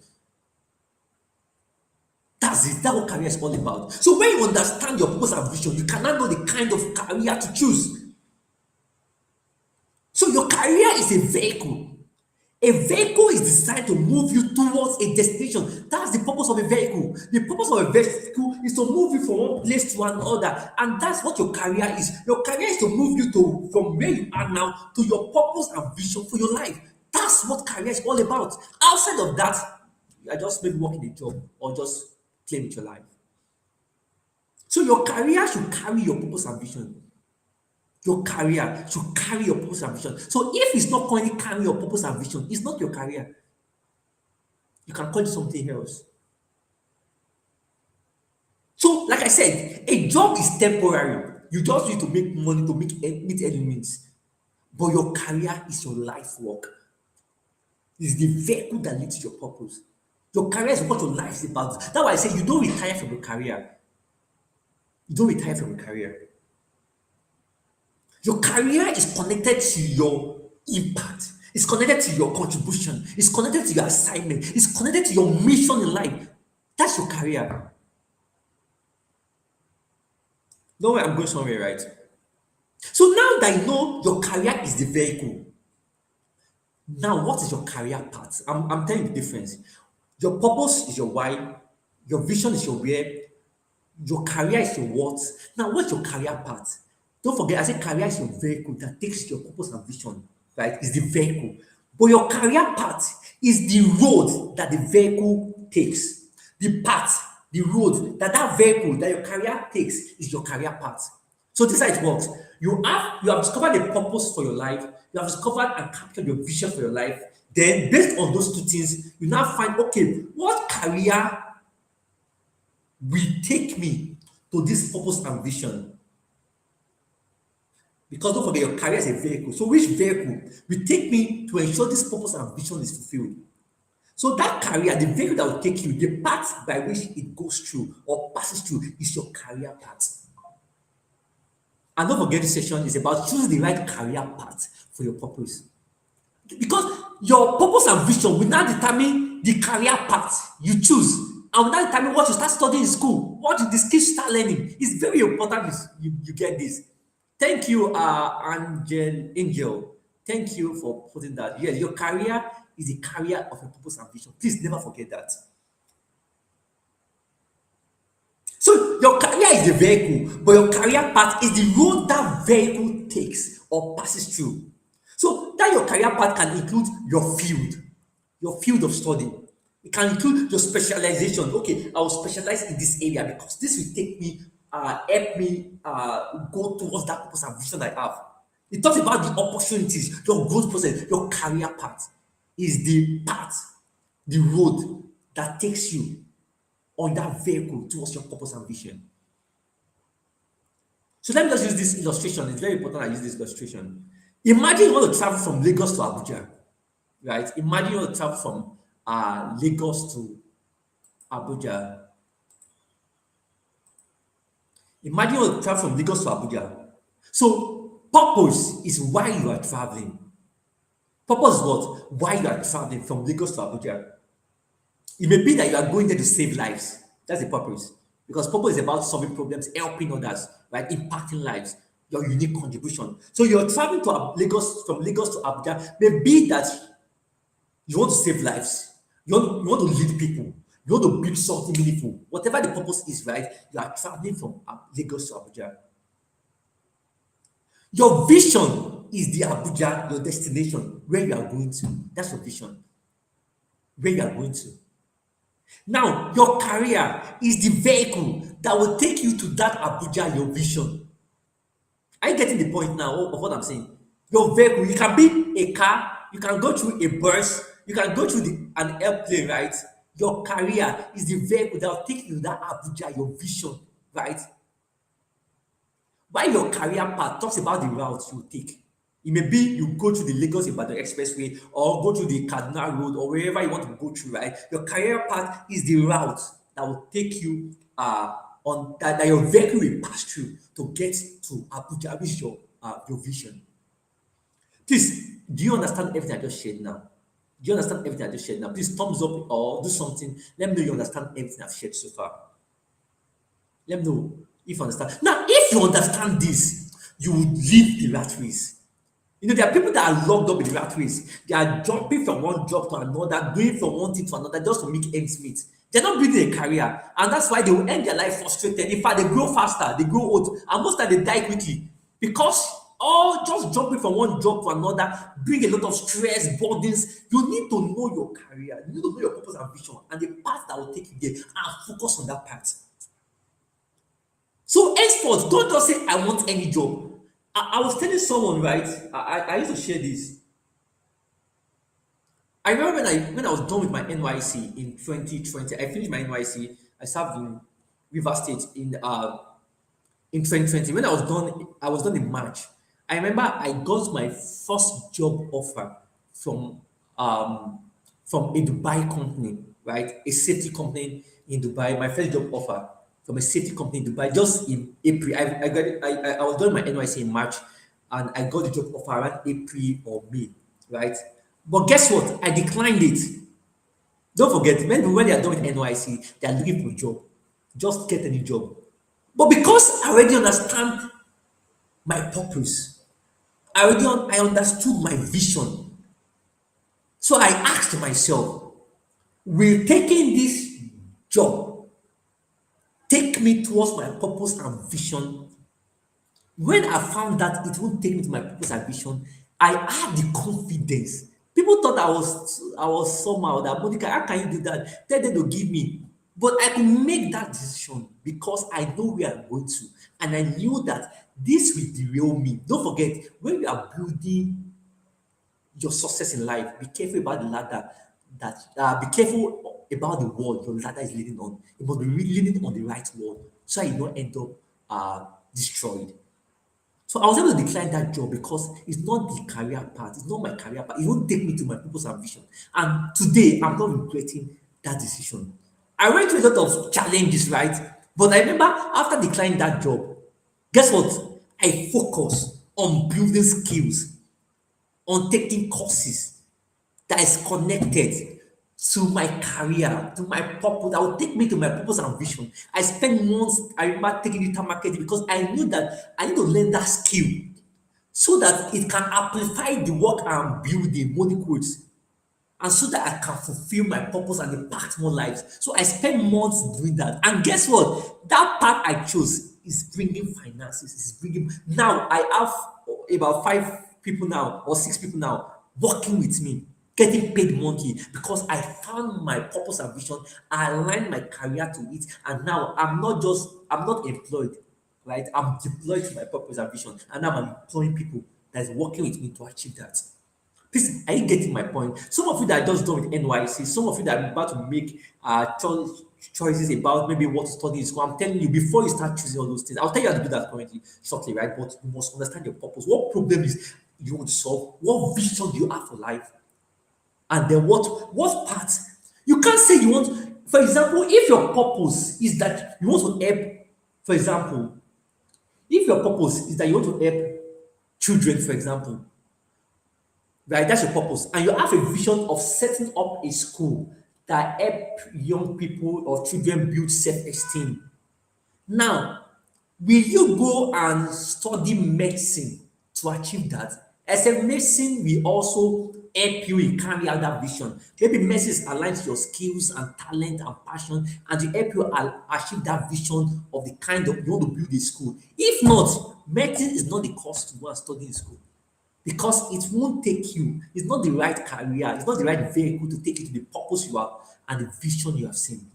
That's it. That's what career is all about. So when you understand your purpose and vision, you cannot know the kind of career to choose. So your career is a vehicle. A vehicle is designed to move you towards a destination. That's the purpose of a vehicle. The purpose of a vehicle is to move you from one place to another. And that's what your career is. Your career is to move you to from where you are now to your purpose and vision for your life. That's what career is all about. Outside of that, you are just maybe working a job or just playing with your life. So your career should carry your purpose and vision. Your career should carry your purpose and vision. So if it's not currently carrying your purpose and vision, it's not your career. You can call it something else. So, like I said, a job is temporary. You just need to make money to meet any means. but your career is your life work. It's the vehicle that leads to your purpose. Your career is what your life is about. That's why I say you don't retire from your career. You don't retire from your career. Your career is connected to your impact. It's connected to your contribution. It's connected to your assignment. It's connected to your mission in life. That's your career. No way I'm going somewhere, right? So now that you know your career is the vehicle, now what is your career path? I'm telling you the difference. Your purpose is your why, your vision is your where, your career is your what. Now, what's your career path? Don't forget, I said career is your vehicle that takes your purpose and vision, right? It's the vehicle. But your career path is the road that the vehicle takes. The path, the road that vehicle that your career takes is your career path. So this is how it works. You have discovered a purpose for your life, you have discovered and captured your vision for your life. Then, based on those two things, you now find okay, what career will take me to this purpose and vision. Because don't forget, your career is a vehicle. So which vehicle will take me to ensure this purpose and vision is fulfilled? So that career, the vehicle that will take you, the path by which it goes through or passes through is your career path. And don't forget, this session is about choosing the right career path for your purpose. Because your purpose and vision will now determine the career path you choose, and will now determine what you start studying in school, what the skills you start learning. It's very important you get this. Thank you, Angel. Thank you for putting that. Yes, your career is the career of your purpose and vision. Please never forget that. So your career is the vehicle, but your career path is the road that vehicle takes or passes through. So that your career path can include your field of study. It can include your specialization. Okay, I will specialize in this area because this will take me, help me go towards that purpose and vision I have. It talks about the opportunities, your growth process, your career path is the path, the road that takes you on that vehicle towards your purpose and vision. So let me just use this illustration. It's very important I use this illustration. Imagine you want to travel from Lagos to Abuja, right? Imagine you want to travel from Lagos to Abuja. Imagine you want to travel from Lagos to Abuja. So purpose is why you are traveling. Purpose is what? Why you are traveling from Lagos to Abuja. It may be that you are going there to save lives. That's the purpose. Because purpose is about solving problems, helping others, right? Impacting lives, your unique contribution. So you're traveling to Lagos, from Lagos to Abuja, may be that you want to save lives, you want to lead people, you want to build something meaningful. Whatever the purpose is, right? You are traveling from Lagos to Abuja. Your vision is the Abuja, your destination, where you are going to. That's your vision, where you are going to. Now, your career is the vehicle that will take you to that Abuja, your vision. Are you getting the point now of what I'm saying? Your vehicle, you can be a car, you can go through a bus, you can go through an airplane, right? Your career is the vehicle that will take you to that Abuja, your vision, right? While your career path talks about the route you take. It may be you go through the Lagos Ibadan Expressway or go through the Kaduna Road or wherever you want to go through, right? Your career path is the route that will take you on that your vehicle will pass through to get to Abuja, which is your vision. Please, do you understand everything I just shared now? Do you understand everything I just shared now? Please thumbs up or do something. Let me know you understand everything I've shared so far. Let me know if you understand. Now, if you understand this, you will leave the rat race. You know, there are people that are locked up in the rat race. They are jumping from one job to another, going from one thing to another just to make ends meet. They're not building a career, and that's why they will end their life frustrated. In fact, they grow faster, they grow old, and most of them they die quickly because all just jumping from one job to another bring a lot of stress, burdens. You need to know your career, you need to know your purpose and vision, and the path that will take you there, and focus on that path. So henceforth, don't just say, I want any job. I was telling someone, right? I used to share this. I remember when I was done with my NYC in 2020. I finished my NYC. I served in River State in 2020. When I was done in March. I remember I got my first job offer from um from a Dubai company, right? A safety company in Dubai. My first job offer from a safety company in Dubai just in April. I got it, I was doing my NYC in March, and I got the job offer around April or May, right? But guess what? I declined it. Don't forget, when they are done with NYC, they are looking for a job. Just get any job. But because I already understand my purpose, I understood my vision. So I asked myself, will taking this job take me towards my purpose and vision? When I found that it won't take me to my purpose and vision, I had the confidence. People thought I was somehow that, Monica, how can you do that? Tell them to give me. But I could make that decision because I know where I'm going to. And I knew that this will derail me. Don't forget, when you are building your success in life, be careful about the ladder be careful about the wall your ladder is leaning on. You must be leaning on the right wall so you don't end up destroyed. So I was able to decline that job because it's not the career path, it's not my career path. It won't take me to my purpose and vision. And today I'm not regretting that decision. I went through a lot of challenges, right? But I remember after declining that job, guess what? I focused on building skills, on taking courses that is connected to my career, to my purpose, that will take me to my purpose and vision. I spent months, I remember taking digital marketing because I knew that I need to learn that skill so that it can amplify the work I'm building, money quotes, and so that I can fulfill my purpose and impact more lives. So I spent months doing that. And guess what? That path I chose is bringing finances. Is bringing now I have about 5 people now or 6 people now working with me, getting paid monthly because I found my purpose and vision. I aligned my career to it, and now I'm not employed, right? I'm deployed to my purpose and vision, and now I'm employing people that is working with me to achieve that. Please, are you getting my point? Some of you that are just done with NYC, some of you that are about to make choices about maybe what to study in school. I'm telling you, before you start choosing all those things, I'll tell you how to do that currently shortly, right? But you must understand your purpose. What problem is you want to solve? What vision do you have for life? And then what part? You can't say you want, for example, if your purpose is that you want to help, for example, if your purpose is that you want to help children, for example, right? That's your purpose. And you have a vision of setting up a school that help young people or children build self-esteem. Now, will you go and study medicine to achieve that? Except medicine will also help you in carry out that vision. Maybe medicine is aligned to your skills and talent and passion, and to help you achieve that vision of the kind of you want to build a school. If not, medicine is not the course to go and study in school because it won't take you. It's not the right career. It's not the right vehicle to take you to the purpose you have and the vision you have seen.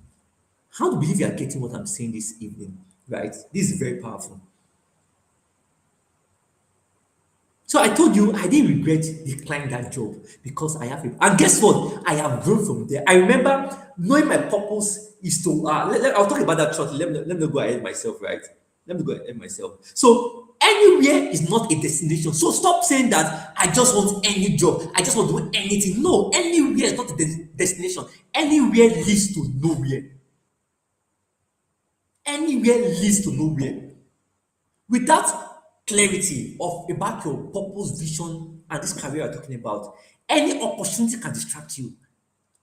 How do you believe you are getting what I'm saying this evening? Right? This is very powerful. So I told you I didn't regret declining that job because I have it. And guess what? I have grown from there. I remember knowing my purpose is to I'll talk about that shortly. Let me go ahead myself, right? Let me go ahead myself. So anywhere is not a destination. So stop saying that I just want any job. I just want to do anything. No, anywhere is not a destination. Anywhere leads to nowhere. Anywhere leads to nowhere. Without clarity of about your purpose, vision, and this career you're talking about, any opportunity can distract you.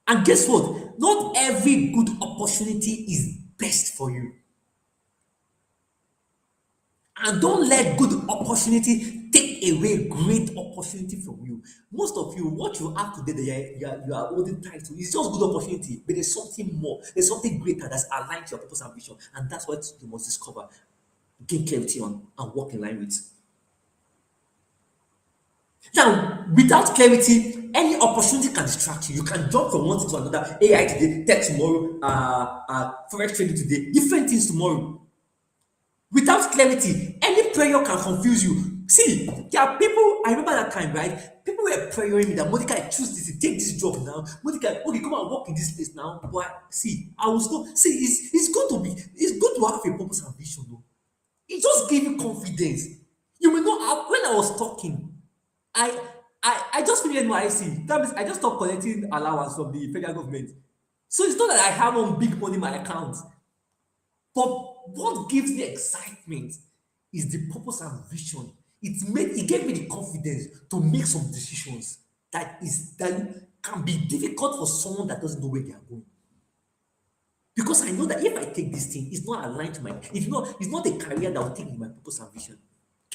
And guess what? Not every good opportunity is best for you. And don't let good opportunity take away great opportunity from you. Most of you, what you have today that you are holding tight to is just good opportunity, but there's something more, there's something greater that's aligned to your purpose and vision, and that's what you must discover, gain clarity on, and work in line with. Now, without clarity, any opportunity can distract you. You can jump from one thing to another. AI today, tech tomorrow, forex trading today, different things tomorrow. Without clarity, any prayer can confuse you. See, there are people, I remember that time, right? People were praying me that Monica, I choose this, take this job now. Monica, okay, come and work in this place now. But see, I was go, see, it's good to have a purpose and vision, though. It just gave you confidence. You may not have, when I was talking, I I just finished NYC. That means I just stopped collecting allowance from the federal government. So it's not that I have one big money in my account. But what gives me excitement is the purpose and vision. It gave me the confidence to make some decisions that can be difficult for someone that doesn't know where they are going. Because I know that if I take this thing, it's not aligned to it's not a career that will take me my purpose and vision.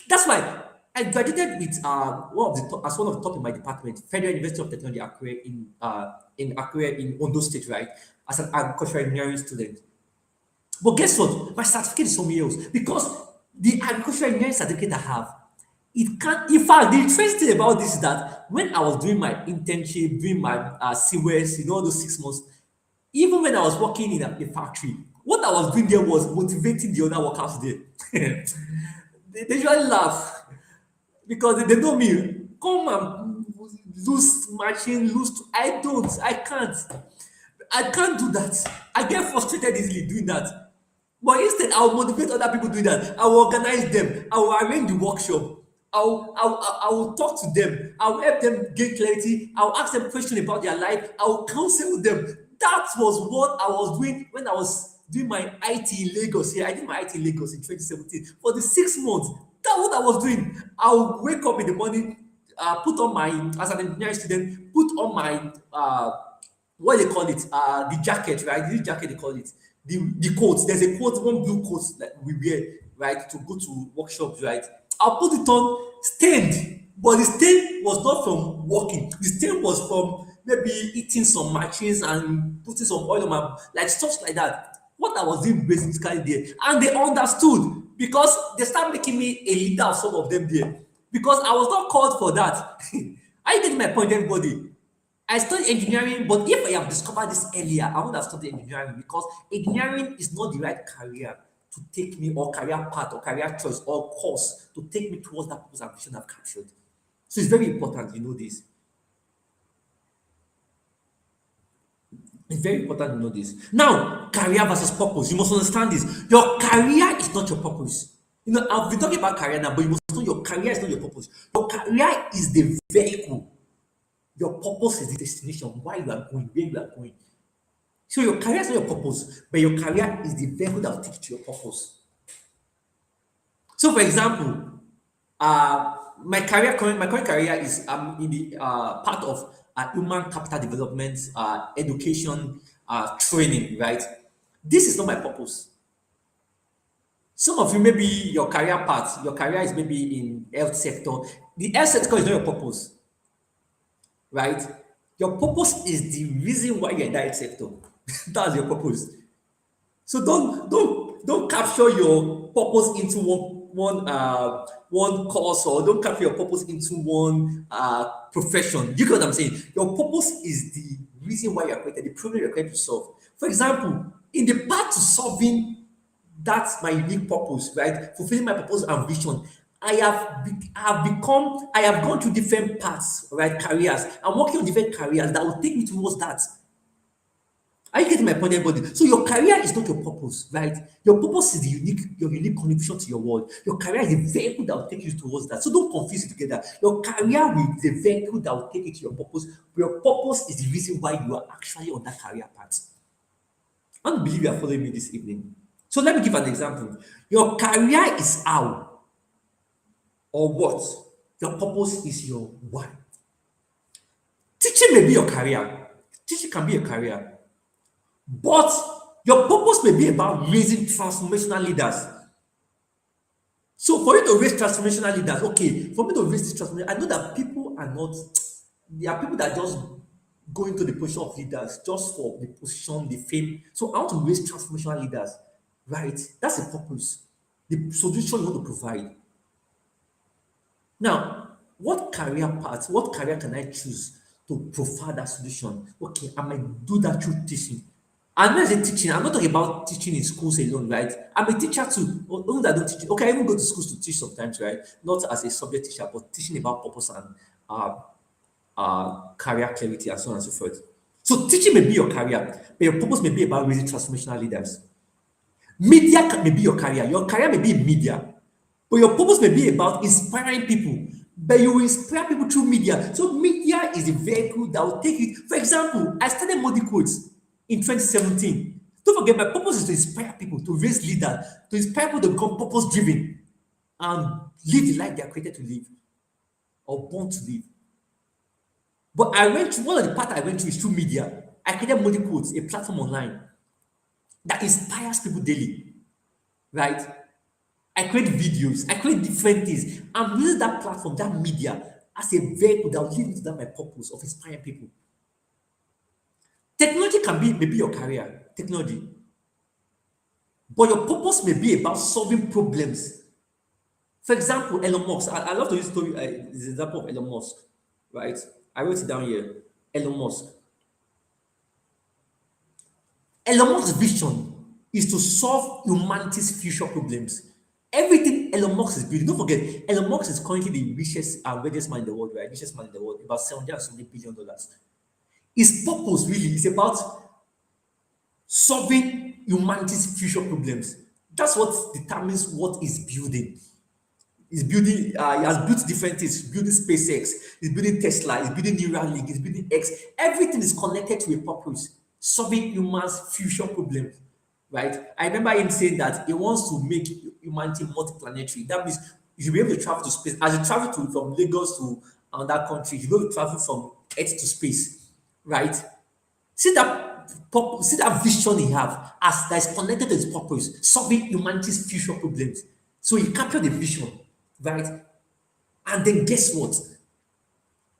That's why I graduated with as one of the top in my department, Federal University of Technology Akure in Akure in Ondo State, right? As an agricultural engineering student. But guess what? My certificate is somewhere else because the agricultural engineering certificate I have, it can't. In fact, the interesting thing about this is that when I was doing my internship, doing my CWS, those 6 months, even when I was working in a factory, what I was doing there was motivating the other workers there. They usually laugh because they know me. Come and lose matching, lose. I can't do that. I get frustrated easily doing that. But instead, I'll motivate other people doing that. I will organize them. I will arrange the workshop. I will talk to them. I will help them gain clarity. I will ask them questions about their life. I will counsel them. That was what I was doing when I was doing my IT in Lagos. Yeah, I did my IT in Lagos in 2017. For the 6 months, that's what I was doing. I would wake up in the morning, put on my, as an engineering student, put on my, what they call it, the jacket, right? This jacket they call it, the coat. There's a coat, one blue coat that we wear, right, to go to workshops, right? I'll put it on stained, but the stain was not from walking. The stain was from maybe eating some matches and putting some oil on my, like stuff like that. What I was doing basically there, and they understood because they started making me a leader of some of them there because I was not called for that. Are you getting my point, everybody? I studied engineering, but if I have discovered this earlier, I would have studied engineering because engineering is not the right career to take me, or career path, or career choice, or course to take me towards that purpose and vision I've captured. So it's very important you know this. It's very important to know this. Now, career versus purpose. You must understand this. Your career is not your purpose. I've been talking about career now, but you must know your career is not your purpose. Your career is the vehicle. Your purpose is the destination, why you are going, where you are going. So your career is not your purpose, but your career is the vehicle that will take you to your purpose. So, for example, my current career is in the part of human capital development, education, training. Right. This is not my purpose. Some of you, maybe your career path, your career is maybe in health sector. The health sector is not your purpose, right? Your purpose is the reason why you're in that health sector. That's your purpose. So don't capture your purpose into one course, or don't capture your purpose into one profession. You get what I'm saying? Your purpose is the reason why you're created, the problem you're created to solve. For example, in the path to solving that's my unique purpose, right? Fulfilling my purpose and vision. I have gone through different paths, right? Careers. I'm working on different careers that will take me towards that. Are you getting my point, everybody? So your career is not your purpose, right? Your purpose is your unique contribution to your world. Your career is the vehicle that will take you towards that. So don't confuse it together. Your career will be the vehicle that will take you to your purpose. But your purpose is the reason why you are actually on that career path. I don't believe you are following me this evening. So let me give an example. Your career is how or what. Your purpose is your why. Teaching may be your career. Teaching can be a career. But your purpose may be about raising transformational leaders. So for you to raise transformational leaders, okay, for me to raise this transformation, I know that people are not, there are people that just go into the position of leaders just for the position, the fame. So I want to raise transformational leaders, right? That's the purpose, the solution you want to provide. Now, what career can I choose to provide that solution? Okay, I might do that through teaching. And when I say teaching, I'm not talking about teaching in schools alone, right? I'm a teacher too. Only that I don't teach. Okay, I even go to schools to teach sometimes, right? Not as a subject teacher, but teaching about purpose and career clarity and so on and so forth. So teaching may be your career, but your purpose may be about raising transformational leaders. May be your career. Your career may be in media. But your purpose may be about inspiring people, but you will inspire people through media. So media is the vehicle that will take it. For example, I started Modi Quotes in 2017. Don't forget, my purpose is to inspire people, to raise leaders, to inspire people to become purpose-driven and live the life they are created to live or born to live. But I went through one of the paths I went through is through media. I created Modi Quotes, a platform online that inspires people daily, right? I create videos, I create different things. I'm using that platform, that media, as a vehicle that will lead me to that my purpose of inspiring people. Technology can be maybe your career, technology, but your purpose may be about solving problems. For example, Elon Musk. I love to use story, this example of Elon Musk, right? I wrote it down here. Elon Musk. Elon Musk's vision is to solve humanity's future problems. Everything Elon Musk is building, don't forget, Elon Musk is currently the richest man in the world, right? Richest man in the world, about $770 billion. His purpose really is about solving humanity's future problems. That's what determines what he's building. He's building, he has built different things. He's building SpaceX, he's building Tesla, he's building Neuralink, he's building X. Everything is connected to a purpose, solving humans' future problems, right? I remember him saying that he wants to make humanity multiplanetary. That means you should be able to travel to space. As you travel from Lagos to another country, you should be able to travel from Earth to space, right? See that see that vision he have as that is connected to his purpose, solving humanity's future problems. So he captured the vision, right? And then guess what?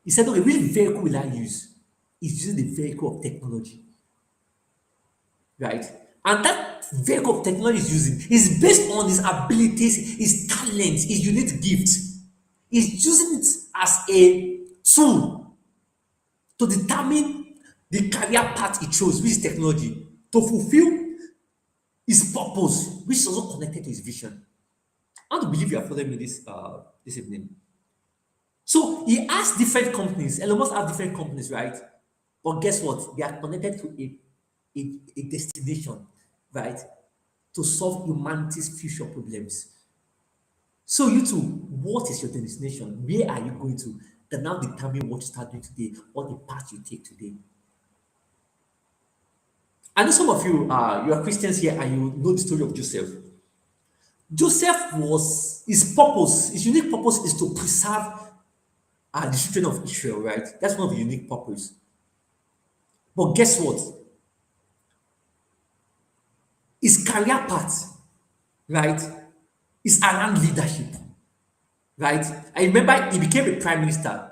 He said, okay, which vehicle will I use? He's using the vehicle of technology, right? And that vehicle of technology is using is based on his abilities, his talents, his unique gifts. He's using it as a tool to determine the career path he chose, which is technology, to fulfill his purpose, which is also connected to his vision. I want to believe you are following me this evening. So he has different companies. Elon Musk has different companies, right? But guess what? They are connected to a destination, right? To solve humanity's future problems. So you too, what is your destination? Where are you going to? That now determine what you start doing today, or the path you take today. I know some of you you are Christians here and you know the story of Joseph. Joseph was his purpose, his unique purpose is to preserve the children of Israel, right? That's one of the unique purpose. But guess what? His career path, right, is around leadership, right? I remember he became a prime minister.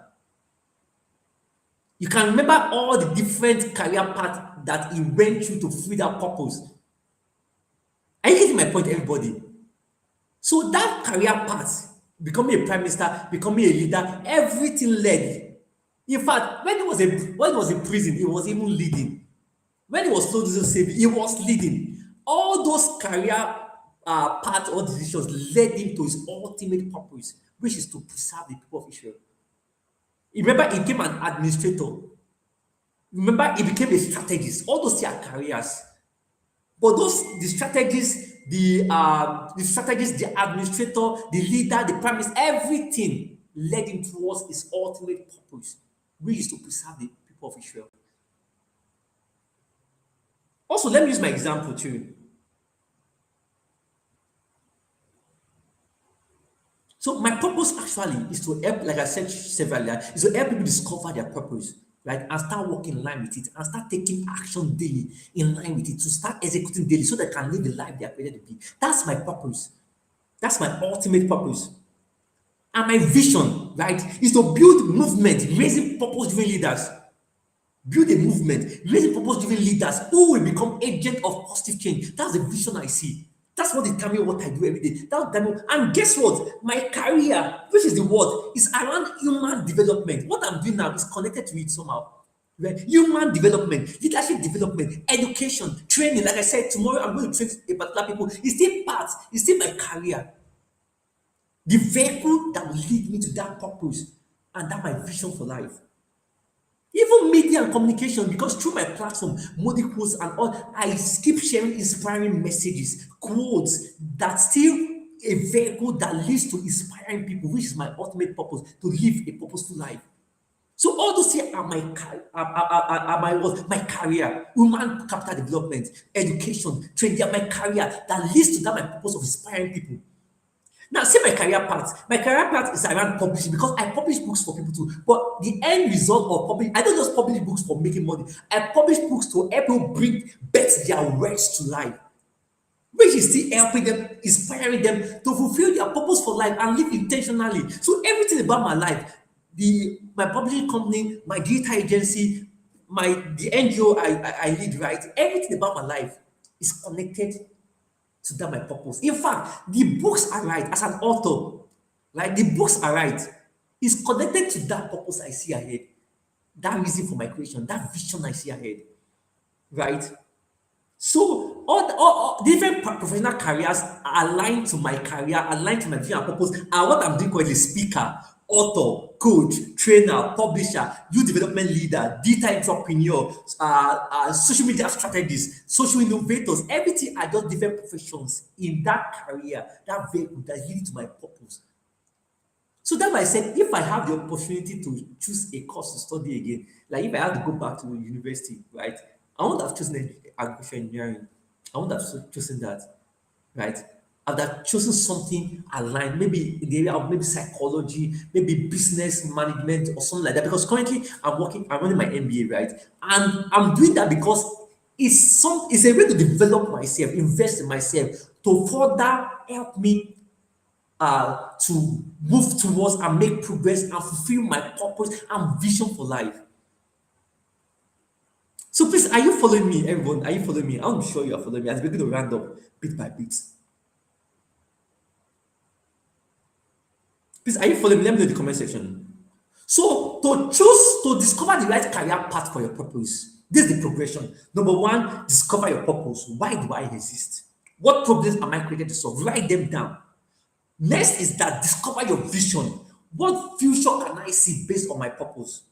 You can remember all the different career paths that he went through to fulfill that purpose. Are you getting my point, everybody? So that career path, becoming a prime minister, becoming a leader, everything led. In fact, when he was in prison, he was even leading. When he was told to save, he was leading. All those career paths or decisions led him to his ultimate purpose, which is to preserve the people of Israel. Remember, he became an administrator. Remember, he became a strategist. All those are careers. But the strategists, the administrator, the leader, the prime minister, everything led him towards his ultimate purpose, which is to preserve the people of Israel. Also, let me use my example too. So my purpose actually is to help, like I said several times, is to help people discover their purpose, right? And start working in line with it and start taking action daily in line with it, to start executing daily so they can live the life they are created to be. That's my purpose. That's my ultimate purpose. And my vision, right, is to build movement, raising purpose-driven leaders. Build a movement, raising purpose-driven leaders who will become agents of positive change. That's the vision I see. That's what determines what I do every day. And guess what? My career, which is the word, is around human development. What I'm doing now is connected to it somehow. Right? Human development, leadership development, education, training. Like I said, tomorrow I'm going to train a particular people. It's still part, it's still my career. The vehicle that will lead me to that purpose and that my vision for life. Even media and communication, because through my platform, Quotes and all, I keep sharing inspiring messages, quotes that still a vehicle that leads to inspiring people, which is my ultimate purpose, to live a purposeful life. So all those things are my what? My career, human capital development, education, training, they are my career that leads to that my purpose of inspiring people. Now, see my career path. My career path is around publishing because I publish books for people too. But the end result of publishing, I don't just publish books for making money. I publish books to help people bring bet their words to life, which is still helping them, inspiring them to fulfill their purpose for life and live intentionally. So everything about my life, my publishing company, my digital agency, the NGO I lead, right? Everything about my life is connected to that my purpose. In fact, the books I write as an author, like the books I write, is connected to that purpose I see ahead, that reason for my creation, that vision I see ahead, right? So all different professional careers are aligned to my career, aligned to my vision and purpose. And what I'm doing currently is speaker, author, coach, trainer, publisher, youth development leader, digital entrepreneur, social media strategist, social innovators. Everything are just different professions in that career, that vehicle that leads to my purpose. So that's why I said, if I have the opportunity to choose a course to study again, like if I have to go back to university, right, I would have chosen agricultural engineering. I would have chosen that, right? I would have chosen something aligned, maybe in the area of maybe psychology, maybe business management or something like that. Because currently I'm running my MBA, right? And I'm doing that because it's a way to develop myself, invest in myself, to further help me to move towards and make progress and fulfill my purpose and vision for life. So please, are you following me, everyone? Are you following me? I'm sure you are following me. I'm going to round up bit by bit. Please, are you following me? Let me know in the comment section. So to discover the right career path for your purpose, this is the progression. Number one, discover your purpose. Why do I exist? What problems am I created to solve? Write them down. Next is that discover your vision. What future can I see based on my purpose?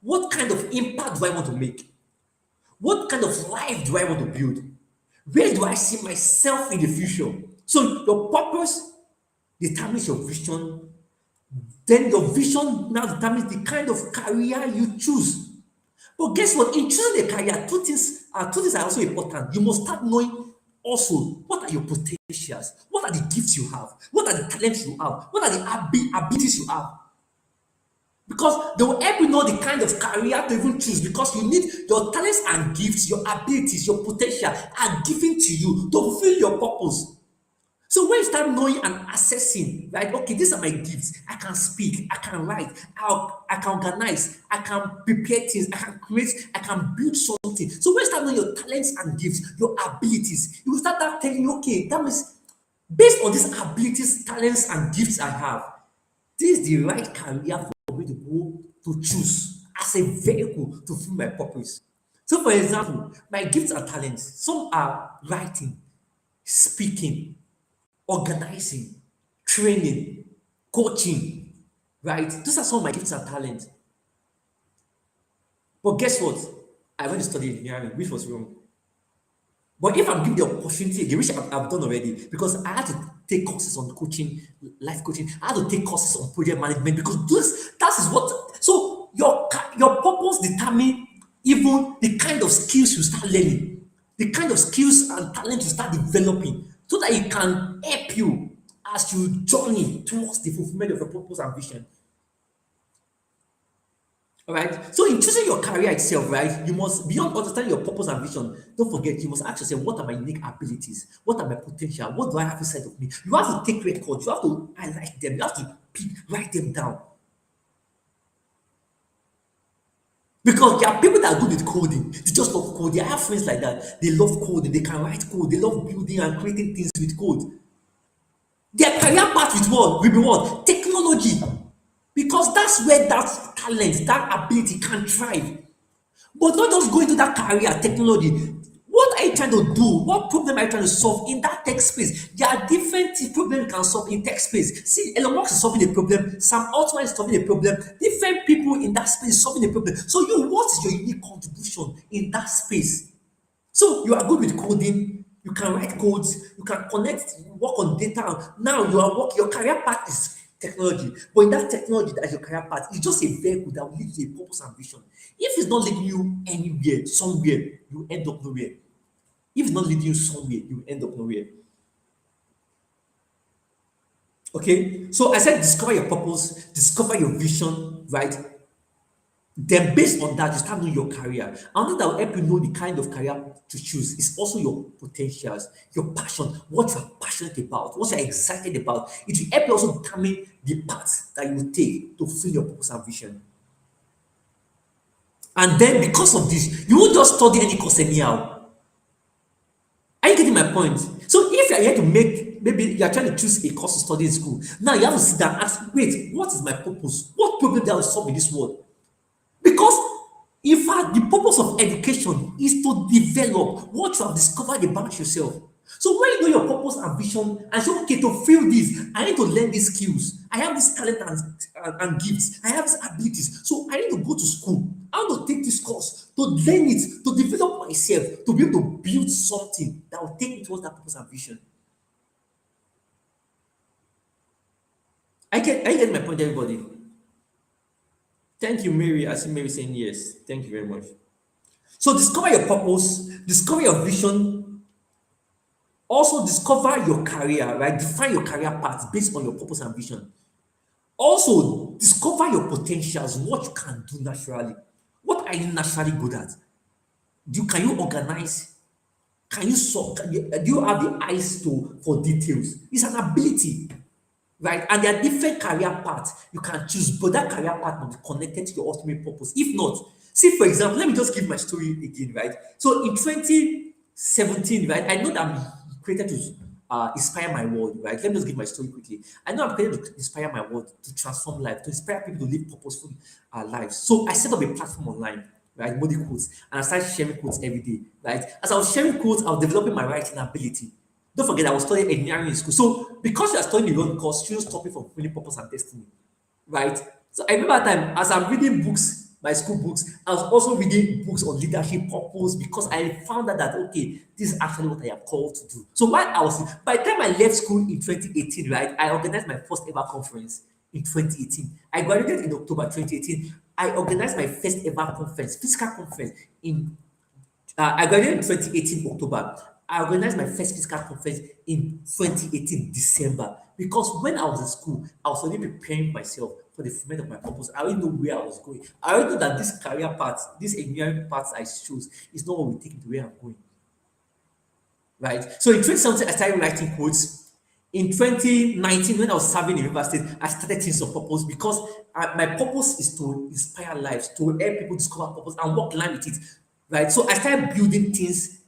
What kind of impact do I want to make? What kind of life do I want to build? Where do I see myself in the future? So your purpose determines your vision. Then your vision now determines the kind of career you choose. But guess what? In choosing a career, two things are also important. You must start knowing also what are your potentials, what are the gifts you have, what are the talents you have, what are the abilities you have. Because they will help you know the kind of career to even choose, because you need your talents and gifts, your abilities, your potential are given to you to fulfill your purpose. So when you start knowing and assessing, right? Okay, these are my gifts. I can speak, I can write, I can organize, I can prepare things, I can create, I can build something. So when you start knowing your talents and gifts, your abilities, you will start telling you, okay, that means based on these abilities, talents, and gifts I have, this is the right career for me to go to choose as a vehicle to fulfill my purpose. So, for example, my gifts and talents, some are writing, speaking, organizing, training, coaching, right? Those are some of my gifts and talents. But guess what? I went to study engineering, which was wrong. But if I'm given the opportunity again, which I've done already, because I had to take courses on coaching, life coaching, I had to take courses on project management, because that is what. So your purpose determine even the kind of skills you start learning, the kind of skills and talent you start developing, so that it can help you as you journey towards the fulfillment of your purpose and vision. All right. So in choosing your career itself, right, you must, beyond understanding your purpose and vision, don't forget, you must ask yourself, what are my unique abilities? What are my potential? What do I have inside of me? You have to take records. You have to highlight them. You have to write them down. Because there are people that are good with coding. They just love coding. I have friends like that. They love coding. They can write code. They love building and creating things with code. Their career path with what? Will be what? Technology. Because that's where that talent, that ability can thrive. But not just go into that career, technology. What are you trying to do? What problem are you trying to solve in that tech space? There are different problems you can solve in tech space. See, Elon Musk is solving a problem. Sam Altman is solving a problem. Different people in that space is solving a problem. So what is your unique contribution in that space? So you are good with coding. You can write codes, you can connect, work on data. Now you are working, your career path is technology. But in that technology that is your career path, it's just a vehicle that will lead to a purpose and vision. If it's not leading you anywhere, somewhere, you end up nowhere. If it's not leading you somewhere, you end up nowhere. Okay, so I said discover your purpose, discover your vision, right? Then based on that, you start knowing your career. Another that will help you know the kind of career to choose is also your potentials, your passion, what you are passionate about, what you are excited about. It will help you also determine the path that you will take to fulfill your purpose and vision. And then because of this, you won't just study any course anyhow. Are you getting my point? So if you are here to make, maybe you are trying to choose a course to study in school, now you have to sit down and ask, wait, what is my purpose? What problem that I will solve in this world? Because in fact, the purpose of education is to develop what you have discovered about yourself. So when you know your purpose and vision and say, okay, to fill this, I need to learn these skills. I have this talent and gifts. I have these abilities. So I need to go to school. I want to take this course to learn it, to develop myself, to be able to build something that will take me towards that purpose and vision. I get my point, everybody. Thank you, Mary. I see Mary saying yes. Thank you very much. So discover your purpose, discover your vision, also discover your career, right? Define your career path based on your purpose and vision. Also discover your potentials, what you can do naturally. What are you naturally good at? Can you organize? Can you solve? Do you have the eyes to for details? It's an ability, right? And there are different career paths you can choose, but that career path must be connected to your ultimate purpose. If not, see, for example, let me just give my story again, right? So in 2017, right, I know that I'm created to inspire my world, right? Let me just give my story quickly. I know I'm created to inspire my world, to transform life, to inspire people to live purposeful lives. So I set up a platform online, right? Body quotes, and I started sharing quotes every day, right? As I was sharing quotes, I was developing my writing ability. Don't forget, I was studying engineering in school. So because you are studying the wrong course, students stop you from fulfilling purpose and destiny, right? So I remember that time as I'm reading books, my school books, I was also reading books on leadership purpose because I found out that okay, this is actually what I am called to do. So while I was by the time I left school in 2018, right, I organized my first ever conference in 2018. I graduated in October 2018. I organized my first ever conference, physical conference in I graduated in 2018 October. I organized my first physical conference in 2018 December because when I was in school, I was already preparing myself for the fulfillment of my purpose. I already know where I was going. I already know that this career path, this engineering path I choose is not what will take me to where I'm going. Right? So in 2017, I started writing quotes. In 2019, when I was serving in River State, I started things of purpose because my purpose is to inspire lives, to help people discover purpose and walk in line with it. Right? So I started building things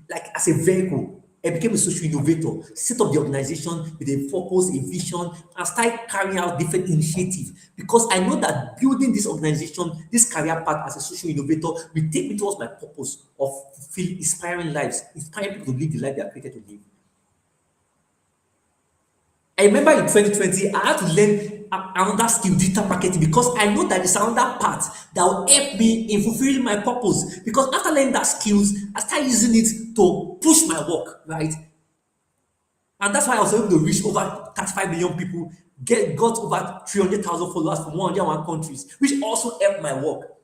like as a vehicle. I became a social innovator, set up the organization with a purpose, a vision, and start carrying out different initiatives. Because I know that building this organization, this career path as a social innovator, will take me towards my purpose of inspiring lives, inspiring people to live the life they are created to live. I remember in 2020, I had to learn another skill, digital marketing, because I know that it's another part that will help me in fulfilling my purpose. Because after learning that skills, I started using it to push my work, right? And that's why I was able to reach over 35 million people, got over 300,000 followers from 101 countries, which also helped my work.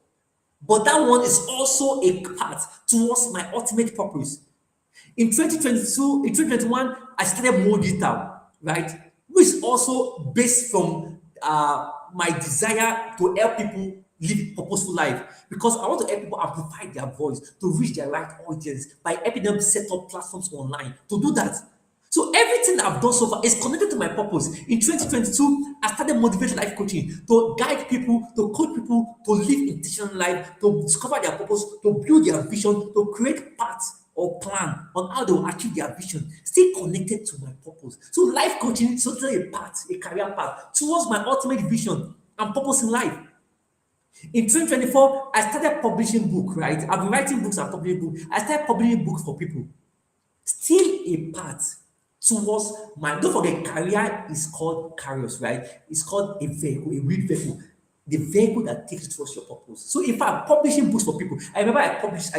But that one is also a path towards my ultimate purpose. In 2022, in 2021, I started more digital, right? Which is also based from my desire to help people live purposeful life because I want to help people amplify their voice to reach their right audience by helping them set up platforms online to do that. So everything I've done so far is connected to my purpose. In 2022, I started motivation life coaching to guide people, to coach people to live intentional life, to discover their purpose, to build their vision, to create paths or plan on how they will achieve their vision, stay connected to my purpose. So life coaching is totally a path, a career path towards my ultimate vision and purpose in life. In 2024, I started publishing book, right? I've been writing books and publishing books. I started publishing books for people. Still a path towards my, don't forget, career is called carriers, right? It's called a vehicle, a real vehicle. the vehicle that takes you towards your purpose. So if I'm publishing books for people, I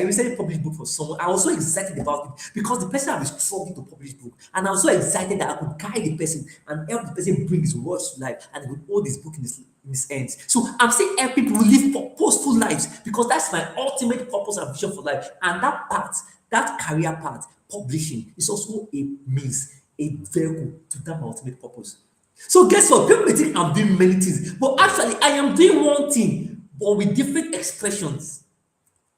recently published a book for someone. I was so excited about it because the person was struggling to publish book. And I was so excited that I could guide the person and help the person bring his words to life and he would hold his book in his hands. So I'm still helping people live purposeful lives because that's my ultimate purpose and vision for life. And that part, that career path, publishing, is also a means, a vehicle to that ultimate purpose. So guess what? People may think I'm doing many things, but actually I am doing one thing, but with different expressions.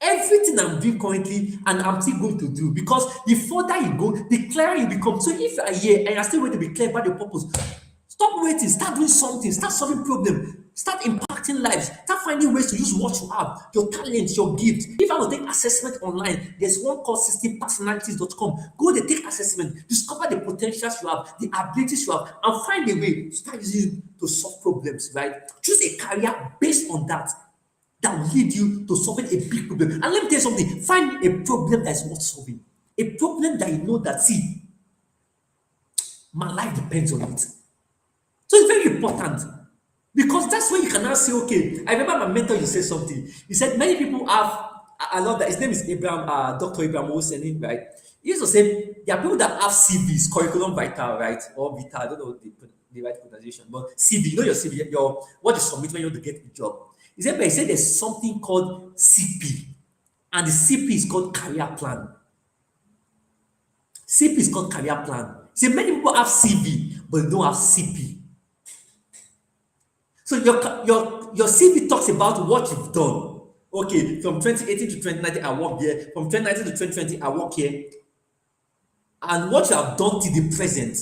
Everything I'm doing currently, and I'm still going to do, because the further you go, the clearer you become. So if you are here and you're still going to be clear about your purpose, stop waiting, start doing something, start solving problems, start impacting lives, start finding ways to use what you have, your talents, your gifts. If I was take assessment online, there's one called 60personalities.com. Go there, take assessment, discover the potentials you have, the abilities you have, and find a way to start using it to solve problems, right? Choose a career based on that will lead you to solving a big problem. And let me tell you something, find a problem that is worth solving. A problem that you know that, see, my life depends on it. So it's very important because that's when you can now say, okay, I remember my mentor, you said something. He said, many people have, I love that. His name is Abraham, Dr. Abraham Hosseini, right? He used to say, there are people that have CVs, curriculum vitae, right? Or vitae, I don't know the right pronunciation, but CV, you know your CV, what you submit when you want to get a job. He said, but he said there's something called CP, and the CP is called career plan. CP is called career plan. He said many people have CV, but they don't have CP. So your CV talks about what you've done. Okay, from 2018 to 2019, I work here. From 2019 to 2020, I work here. And what you have done till the present,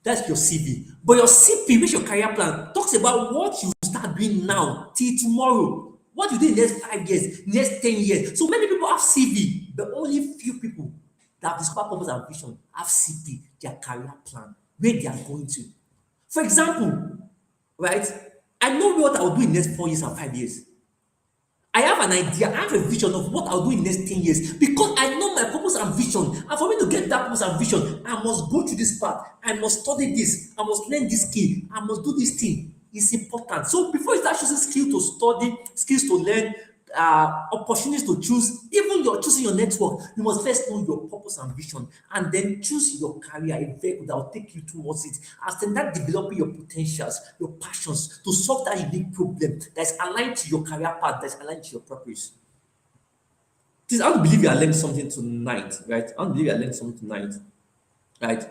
that's your CV. But your CP, which your career plan, talks about what you start doing now till tomorrow. What you do in the next 5 years, next 10 years. So many people have CV, but only few people that have discovered purpose and vision have CP, their career plan, where they are going to. For example, right? I know what I'll do in the next 4 years and 5 years. I have an idea, I have a vision of what I'll do in the next 10 years because I know my purpose and vision. And for me to get that purpose and vision, I must go through this path. I must study this. I must learn this skill. I must do this thing. It's important. So before you start choosing skills to study, skills to learn, opportunities to choose, even you're choosing your network, you must first know your purpose and vision and then choose your career, a vehicle that will take you towards it. As then that developing your potentials, your passions to solve that unique problem that's aligned to your career path, that's aligned to your purpose. This, I don't believe you are learning something tonight, right? I don't believe you are learning something tonight, right?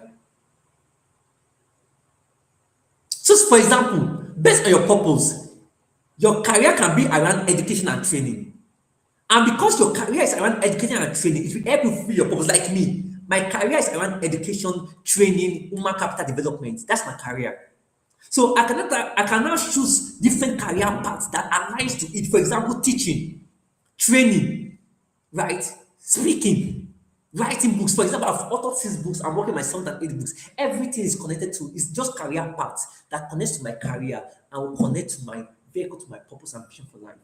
So, for example, based on your purpose, your career can be around education and training. And because your career is around education and training, it will help you fulfill your purpose. Like me, my career is around education, training, human capital development. That's my career. So I can now choose different career paths that aligns to it. For example, teaching, training, right? Speaking, writing books. For example, I've authored 6 books. I'm working my 7 and 8 books. Everything is connected to, it's just career paths that connects to my career and will connect to my vehicle, to my purpose and vision for life.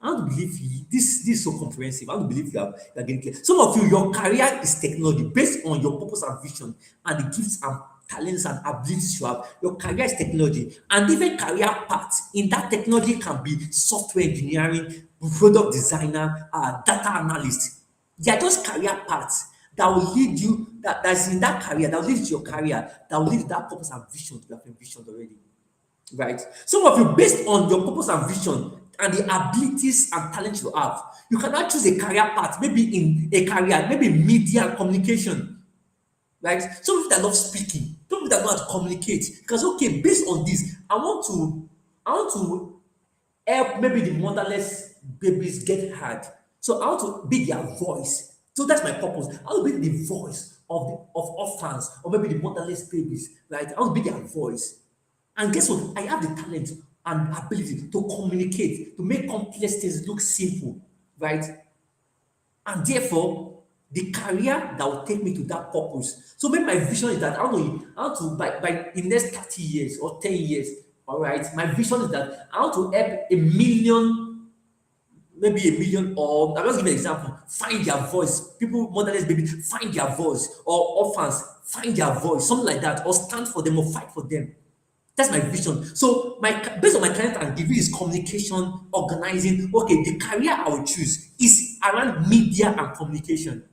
I don't believe this is so comprehensive. I don't believe you are getting clear. Some of you, your career is technology based on your purpose and vision and the gifts and talents and abilities you have. Your career is technology, and even career paths in that technology can be software engineering, product designer, data analyst. They are just career paths that will lead you, that's in that career, that will lead to your career, that will lead to that purpose and vision you have envisioned already. Right? Some of you, based on your purpose and vision and the abilities and talents you have, you cannot choose a career path, maybe in a career, maybe media and communication. Right? Some people that love speaking, some people that know how to communicate. Because okay, based on this, I want to help maybe the motherless babies get heard. So I want to be their voice. So that's my purpose. I want to be the voice of orphans or maybe the motherless babies. Right? I want to be their voice. And guess what? I have the talent and ability to communicate, to make complex things look simple, right? And therefore, the career that will take me to that purpose. So maybe my vision is that I want to by in the next 30 years or 10 years, all right, my vision is that I want to help a million, maybe a million, or I'll just give an example, find their voice. People, motherless babies, find their voice, or orphans, find their voice, something like that, or stand for them or fight for them. That's my vision. So based on my talent and giving is communication, organizing. Okay, the career I will choose is around media and communication.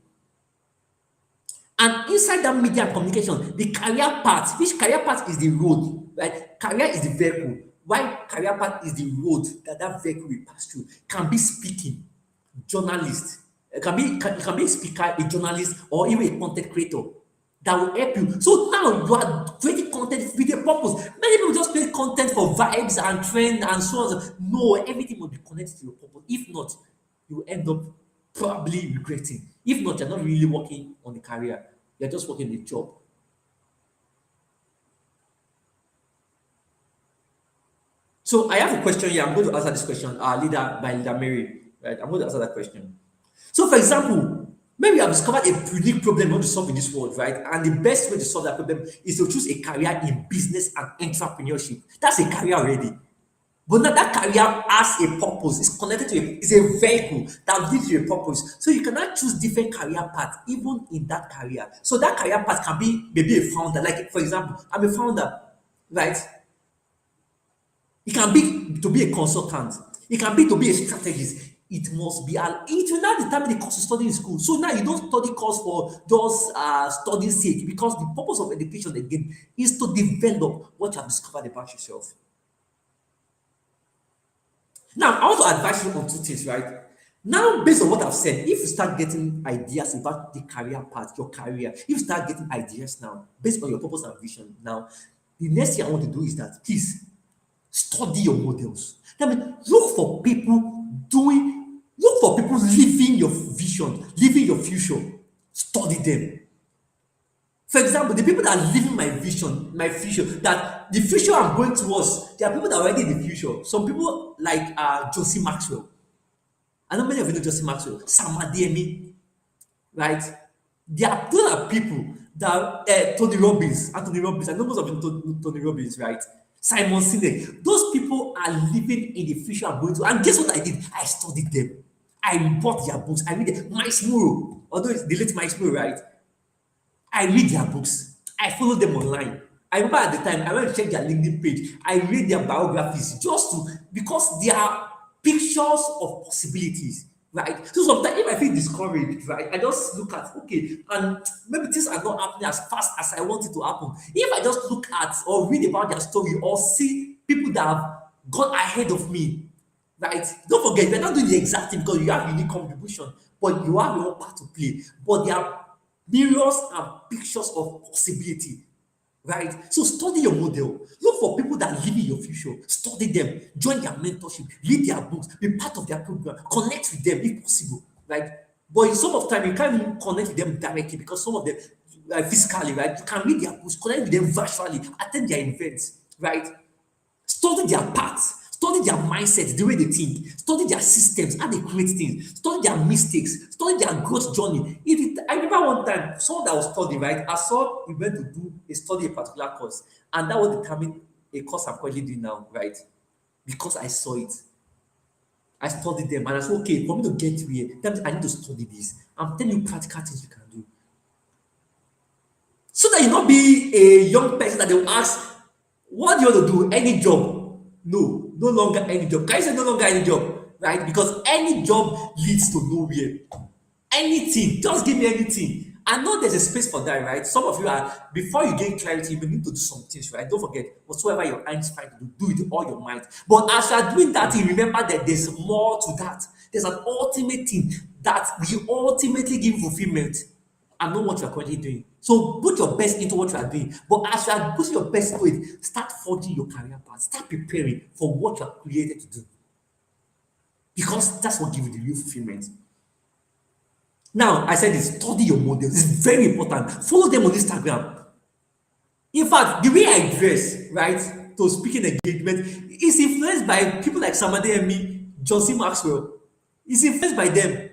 And inside that media and communication, the career path, which career path is the road, right? Career is the vehicle. Why career path is the road that that vehicle will pass through. Can be speaking, journalist. It can be a speaker, a journalist, or even a content creator that will help you. So now you are creating content with a purpose. Many people just create content for vibes and trend and so on. No, everything must be connected to your purpose. If not, you end up probably regretting. If not, you're not really working on the career. You're just working the job. So I have a question here. I'm going to answer this question, leader Mary. Right? I'm going to answer that question. So, for example, maybe you have discovered a unique problem you want to solve in this world, right? And the best way to solve that problem is to choose a career in business and entrepreneurship. That's a career already. But now that career has a purpose, it's connected to it's a vehicle that leads to a purpose. So you cannot choose different career paths even in that career. So that career path can be maybe a founder. Like for example, I'm a founder, right? It can be to be a consultant. It can be to be a strategist. It must be it will not determine the course you study in school. So now you don't study course for just studying sake, because the purpose of education again is to develop what you have discovered about yourself. Now, I want to advise you on two things, right? Now, based on what I've said, if you start getting ideas about the career path, your career, if you start getting ideas now, based on your purpose and vision, now, the next thing I want to do is that please study your models. That means look for people living your vision, living your future. Study them. For example, the people that are living my future, that the future I'm going towards, there are people that are already in the future. Some people like Josie Maxwell. I know many of you know Josie Maxwell, Sam Adeyemi, right? Those are people that Anthony Robbins. I know most of you know Tony Robbins, right? Simon Sinek. Those people are living in the future I'm going to. And guess what I did? I studied them. I bought their books. I read them. Miles Moore, although it's the late Miles Moore, right? I read their books. I follow them online. I remember at the time I went to check their LinkedIn page. I read their biographies because they are pictures of possibilities, right? So sometimes if I feel discouraged, right, I just look at and maybe things are not happening as fast as I want it to happen. If I just look at or read about their story or see people that have gone ahead of me, right? Don't forget, you're not doing the exact thing because you have unique contribution, but you have your own part to play. But there are mirrors and pictures of possibility, right? So study your model. Look for people that live in your future. Study them. Join their mentorship. Read their books. Be part of their program. Connect with them if possible, right? But some of the time you can't even connect with them directly because some of them physically, right? You can read their books, connect with them virtually, attend their events, right? Study their paths, study their mindset, the way they think, study their systems, how they create things, study their mistakes, study their growth journey. I remember one time, someone that was studying, right? I saw he went to do a particular course, and that would determine a course I'm currently doing now, right? Because I saw it. I studied them, and I said, okay, for me to get here, that means I need to study this. I'm telling you practical things you can do. So that you not be a young person that they will ask, what do you want to do? Any job? No, no longer any job. Can you say no longer any job? Right? Because any job leads to nowhere. Anything, just give me anything. I know there's a space for that, right? Some of you are, before you gain clarity, you need to do some things, right? Don't forget, whatsoever your hands find to do it with all your might. But as you are doing that thing, remember that there's more to that. There's an ultimate thing that will ultimately give fulfillment. And know what you're currently doing. So put your best into what you are doing. But as you are putting your best into it, start forging your career path. Start preparing for what you are created to do. Because that's what gives you the real fulfillment. Now, I said this, study your models. It's very important. Follow them on Instagram. In fact, the way I dress, right, to speaking engagement is influenced by people like Samade and me, Josie Maxwell. It's influenced by them.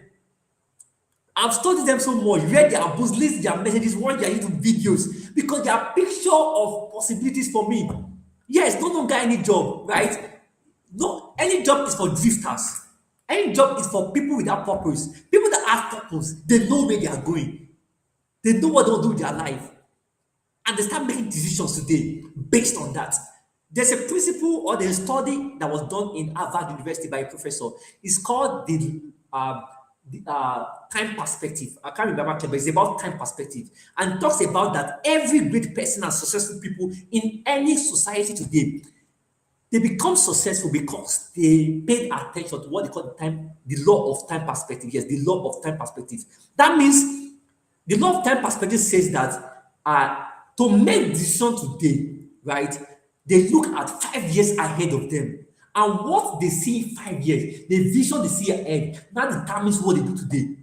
I've studied them so much, read their books, listened their messages, watched their YouTube videos, because they are picture of possibilities for me. Yes, no longer any job, right? No, any job is for drifters. Any job is for people without purpose. People that have purpose, they know where they are going. They know what they want to do with their life. And they start making decisions today based on that. There's a principle or there's a study that was done in Harvard University by a professor. It's called the time perspective. I can't remember, but it's about time perspective and talks about that every great person and successful people in any society today, they become successful because they paid attention to what they call the law of time perspective. Yes, the law of time perspective. That means the law of time perspective says that to make decision today, right? They look at 5 years ahead of them, and what they see in 5 years, the vision they see ahead, that determines what they do today.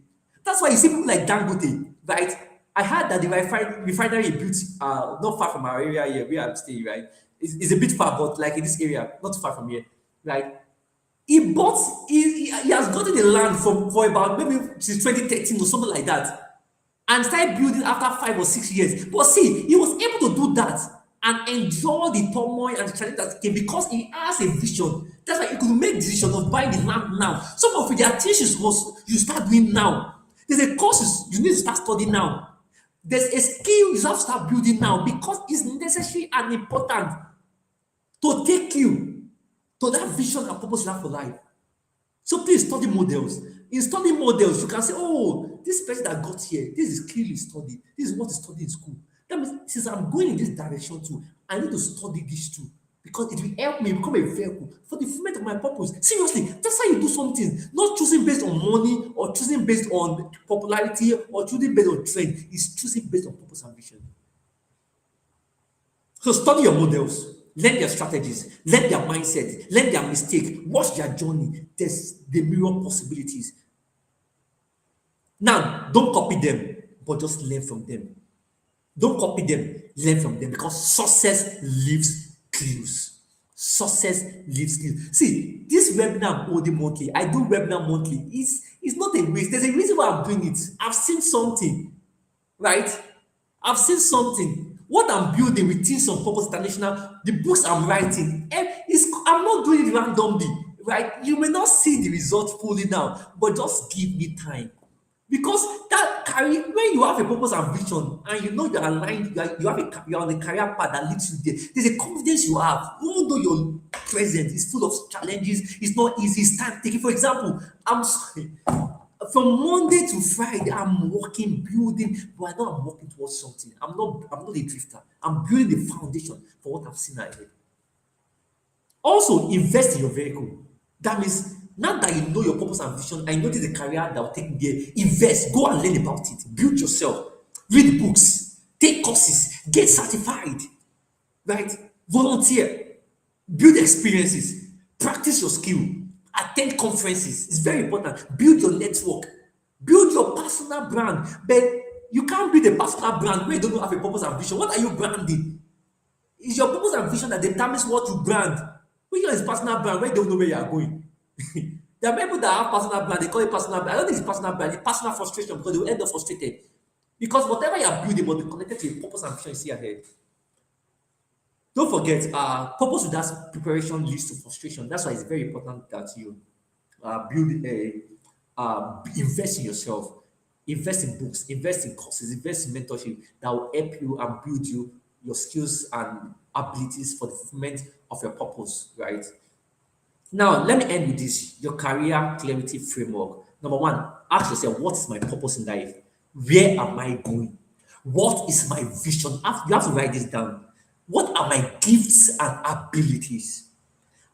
That's why you see people like Dangote, right? I heard that the refinery he built not far from our area here, where I'm staying, right? It's a bit far, but like in this area, not too far from here, right? He has gotten the land for about maybe since 2013 or something like that, and started building after 5 or 6 years. But see, he was able to do that and endure the turmoil and the challenge that came because he has a vision. That's why he could make decision of buying the land now. Some of their teachings was you start doing now. There's a courses you need to start studying now. There's a skill you have to start building now because it's necessary and important to take you to that vision and purpose you have for life. So please study models. In studying models, you can say, oh, this person that got here, this is clearly studied. This is what he studied in school. That means since I'm going in this direction too, I need to study this too. Because it will help me become a vehicle for the fulfillment of my purpose. Seriously, that's how you do something. Not choosing based on money or choosing based on popularity or choosing based on trend. It's choosing based on purpose and vision. So study your models, learn their strategies, learn their mindset, learn their mistake, watch their journey. There's the mirror possibilities. Now, don't copy them, but just learn from them. Don't copy them, learn from them because success leaves clues. Success leaves clues. See, this webinar I'm holding monthly, I do webinar monthly. It's not a waste. There's a reason why I'm doing it. I've seen something, right? I've seen something. What I'm building with Teams on Purpose International, the books I'm writing, I'm not doing it randomly, right? You may not see the results fully now, but just give me time. Because that career, when you have a purpose and vision, and you know you're aligned, you're on a career path that leads you there, there's a confidence you have, even though your present is full of challenges, it's not easy, it's time taking. For example, I'm sorry, from Monday to Friday, I'm working, building, but I know I'm working towards something. I'm not a drifter. I'm building the foundation for what I've seen ahead. Also, invest in your vehicle. That means now that you know your purpose and vision, and you know this is a career that will take you there, invest, go and learn about it, build yourself, read books, take courses, get certified, right? Volunteer, build experiences, practice your skill, attend conferences. It's very important. Build your network, build your personal brand. But you can't build a personal brand where you don't have a purpose and vision. What are you branding? It's your purpose and vision that determines what you brand. Which one is personal brand where you don't know where you are going? There are people that have personal brand, they call it personal brand. I don't think it's personal brand, it's personal frustration because they will end up frustrated. Because whatever you are building must be connected to your purpose and vision you see ahead. Don't forget, purpose without preparation leads to frustration. That's why it's very important that you invest in yourself, invest in books, invest in courses, invest in mentorship that will help you and build your skills and abilities for the fulfillment of your purpose, right? Now, let me end with this your career clarity framework. Number one, ask yourself, what's my purpose in life? Where am I going? What is my vision? You have to write this down. What are my gifts and abilities?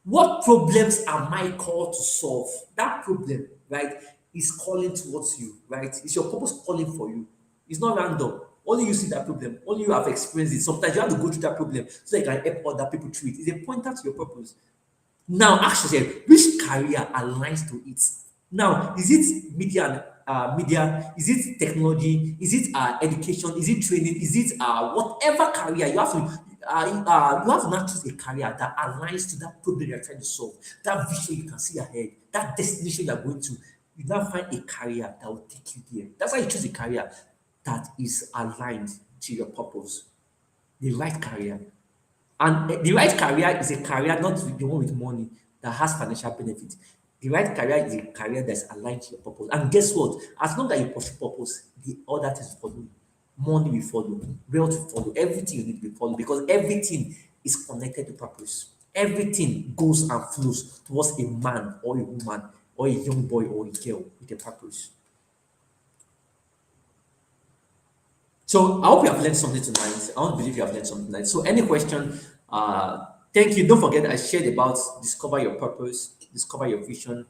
What problems am I called to solve? That problem, right, is calling towards you, right? It's your purpose calling for you. It's not random. Only you see that problem. Only you have experienced it. Sometimes you have to go through that problem so you can help other people through it. It's a pointer to your purpose. Now ask yourself, which career aligns to it? Now, is it media? Is it technology? Is it education? Is it training? Is it whatever career you have to you have to now choose a career that aligns to that problem you're trying to solve, that vision you can see ahead, that destination you're going to. You now find a career that will take you there. That's why you choose a career that is aligned to your purpose, the right career. And the right career is a career not the one with money that has financial benefit. The right career is a career that's aligned to your purpose. And guess what? As long as you pursue purpose, the other things follow. Money will follow, wealth will follow, everything you need will follow because everything is connected to purpose. Everything goes and flows towards a man or a woman or a young boy or a girl with a purpose. So I hope you have learned something tonight. I want to believe you have learned something tonight. So any question, thank you. Don't forget I shared about discover your purpose, discover your vision,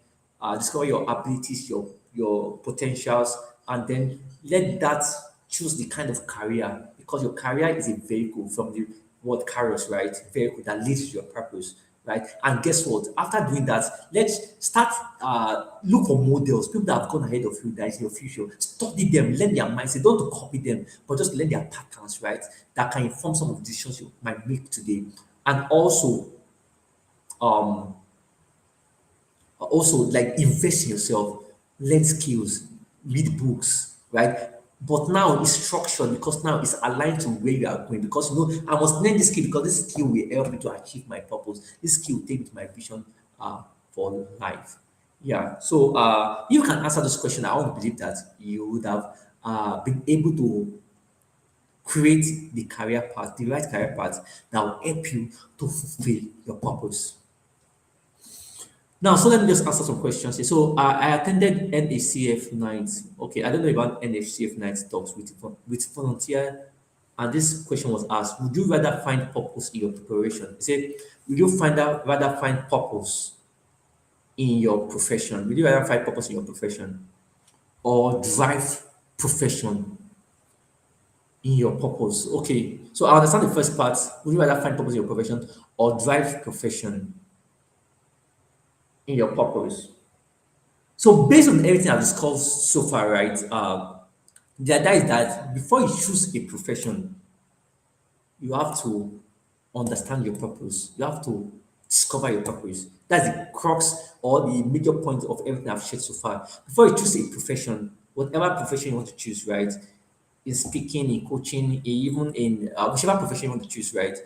discover your abilities, your potentials, and then let that choose the kind of career, because your career is a vehicle from the word carriers, right? Vehicle that leads to your purpose, right? And guess what? After doing that, let's start look for models, people that have gone ahead of you, that is your future. Study them, learn their mindset, don't to copy them, but just learn their patterns, right? That can inform some of the decisions you might make today. And um also like invest in yourself, learn skills, read books, right? But now it's structured because now it's aligned to where you are going. Because you know, I must learn this skill because this skill will help me to achieve my purpose. This skill will take me to my vision for life. Yeah. So you can answer this question. I want to believe that you would have been able to create the career path, the right career path that will help you to fulfill your purpose. Now, so let me just answer some questions here. So, I attended NACF night. Okay, I don't know about NACF night talks with volunteer, and this question was asked: would you rather find purpose in your preparation? It said, would you rather find purpose in your profession? Would you rather find purpose in your profession or drive profession in your purpose? Okay, so I understand the first part. Would you rather find purpose in your profession or drive profession in your purpose? So based on everything I've discussed so far, right? The idea is that before you choose a profession, you have to understand your purpose. You have to discover your purpose. That's the crux or the major point of everything I've shared so far. Before you choose a profession, whatever profession you want to choose, right? In speaking, in coaching, even in whichever profession you want to choose, right?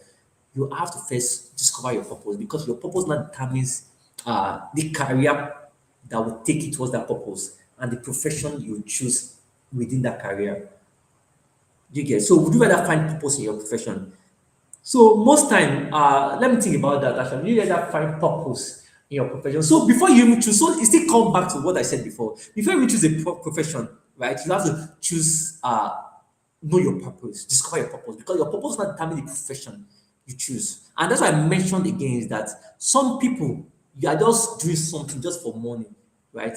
You have to first discover your purpose, because your purpose now determines the career that will take you towards that purpose and the profession you choose within that career. You get, so would you rather find purpose in your profession? So most time, let me think about that. Actually, you rather find purpose in your profession. So before you even choose, so it still come back to what I said before. Before you even choose a profession, right? You have to choose, know your purpose, discover your purpose, because your purpose will determine the profession you choose. And that's why I mentioned again is that some people, you are just doing something just for money, right?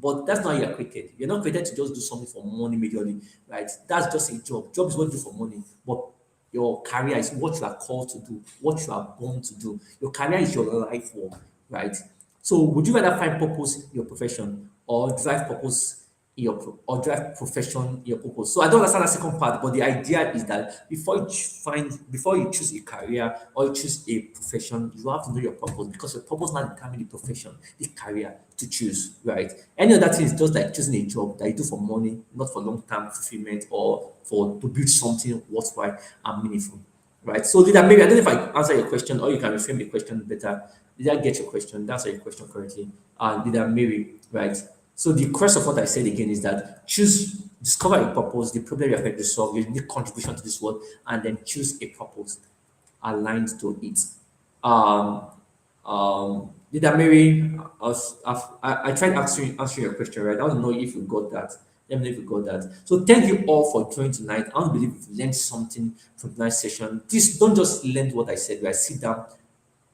But that's not how you're created. You're not created to just do something for money majorly, right? That's just a job. Job is what you do for money. But your career is what you are called to do, what you are born to do. Your career is your life work, right? So would you rather find purpose in your profession or drive purpose in your or drive profession in your purpose? So I don't understand that second part, but the idea is that before you choose a career or you choose a profession, you have to know your purpose, because your purpose now determine the profession, the career to choose, right? Any other thing is just like choosing a job that you do for money, not for long-term fulfillment or for to build something worthwhile and meaningful, right? So did I maybe I don't know if I answer your question or you can reframe the question better. Did I get your question? That's your question correctly. Did I maybe right? So the crux of what I said again is that discover a purpose, the problem you are going to solve, your unique contribution to this world, and then choose a purpose aligned to it. Um, did I maybe I tried answering your question, right? I want to know if you got that. Let me know if you got that. So thank you all for joining tonight. I want to believe you've learned something from tonight's session. Please don't just learn what I said, right? Sit down,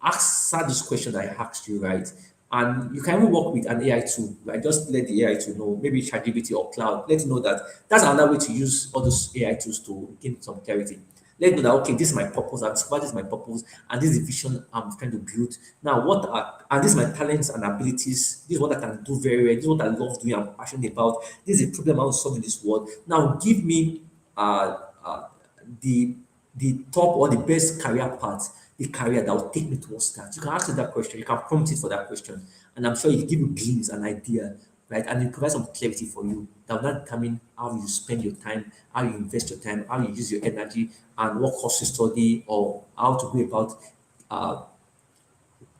answer this question I asked you, right? And you can even work with an AI tool, right? Just let the AI tool know, maybe ChatGPT or cloud. Let it know that that's another way to use all those AI tools to gain some clarity. Let it know that okay, this is my purpose, I've discovered this is my purpose, and this is the vision I'm trying to build. Now, these are my talents and abilities, this is what I can do very well, this is what I love doing, I'm passionate about, this is a problem I want to solve in this world. Now give me uh the top or the best career path, the career that will take me towards that. You can ask it that question, you can prompt it for that question, and I'm sure it give you glimpse, an idea, right? And it provides some clarity for you that will not determine how you spend your time, how you invest your time, how you use your energy, and what course you study, or how to go about uh,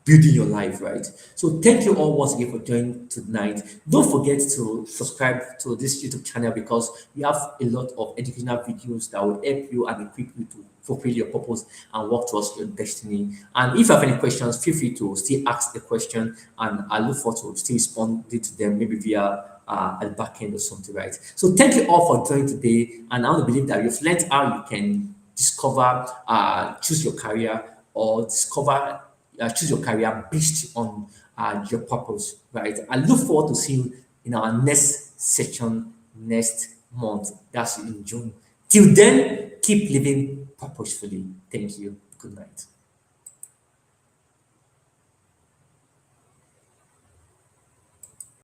building your life, right? So thank you all once again for joining tonight. Don't forget to subscribe to this YouTube channel because we have a lot of educational videos that will help you and equip you to fulfill your purpose and work towards your destiny. And if you have any questions, feel free to still ask the question, and I look forward to still responding to them, maybe via at the back end or something, right? So thank you all for joining today, and I want to believe that you've learned how you can discover, choose your career, or discover, choose your career based on your purpose, right? I look forward to seeing you in our next session next month. That's in June. Till then, keep living purposefully. Thank you. Good night.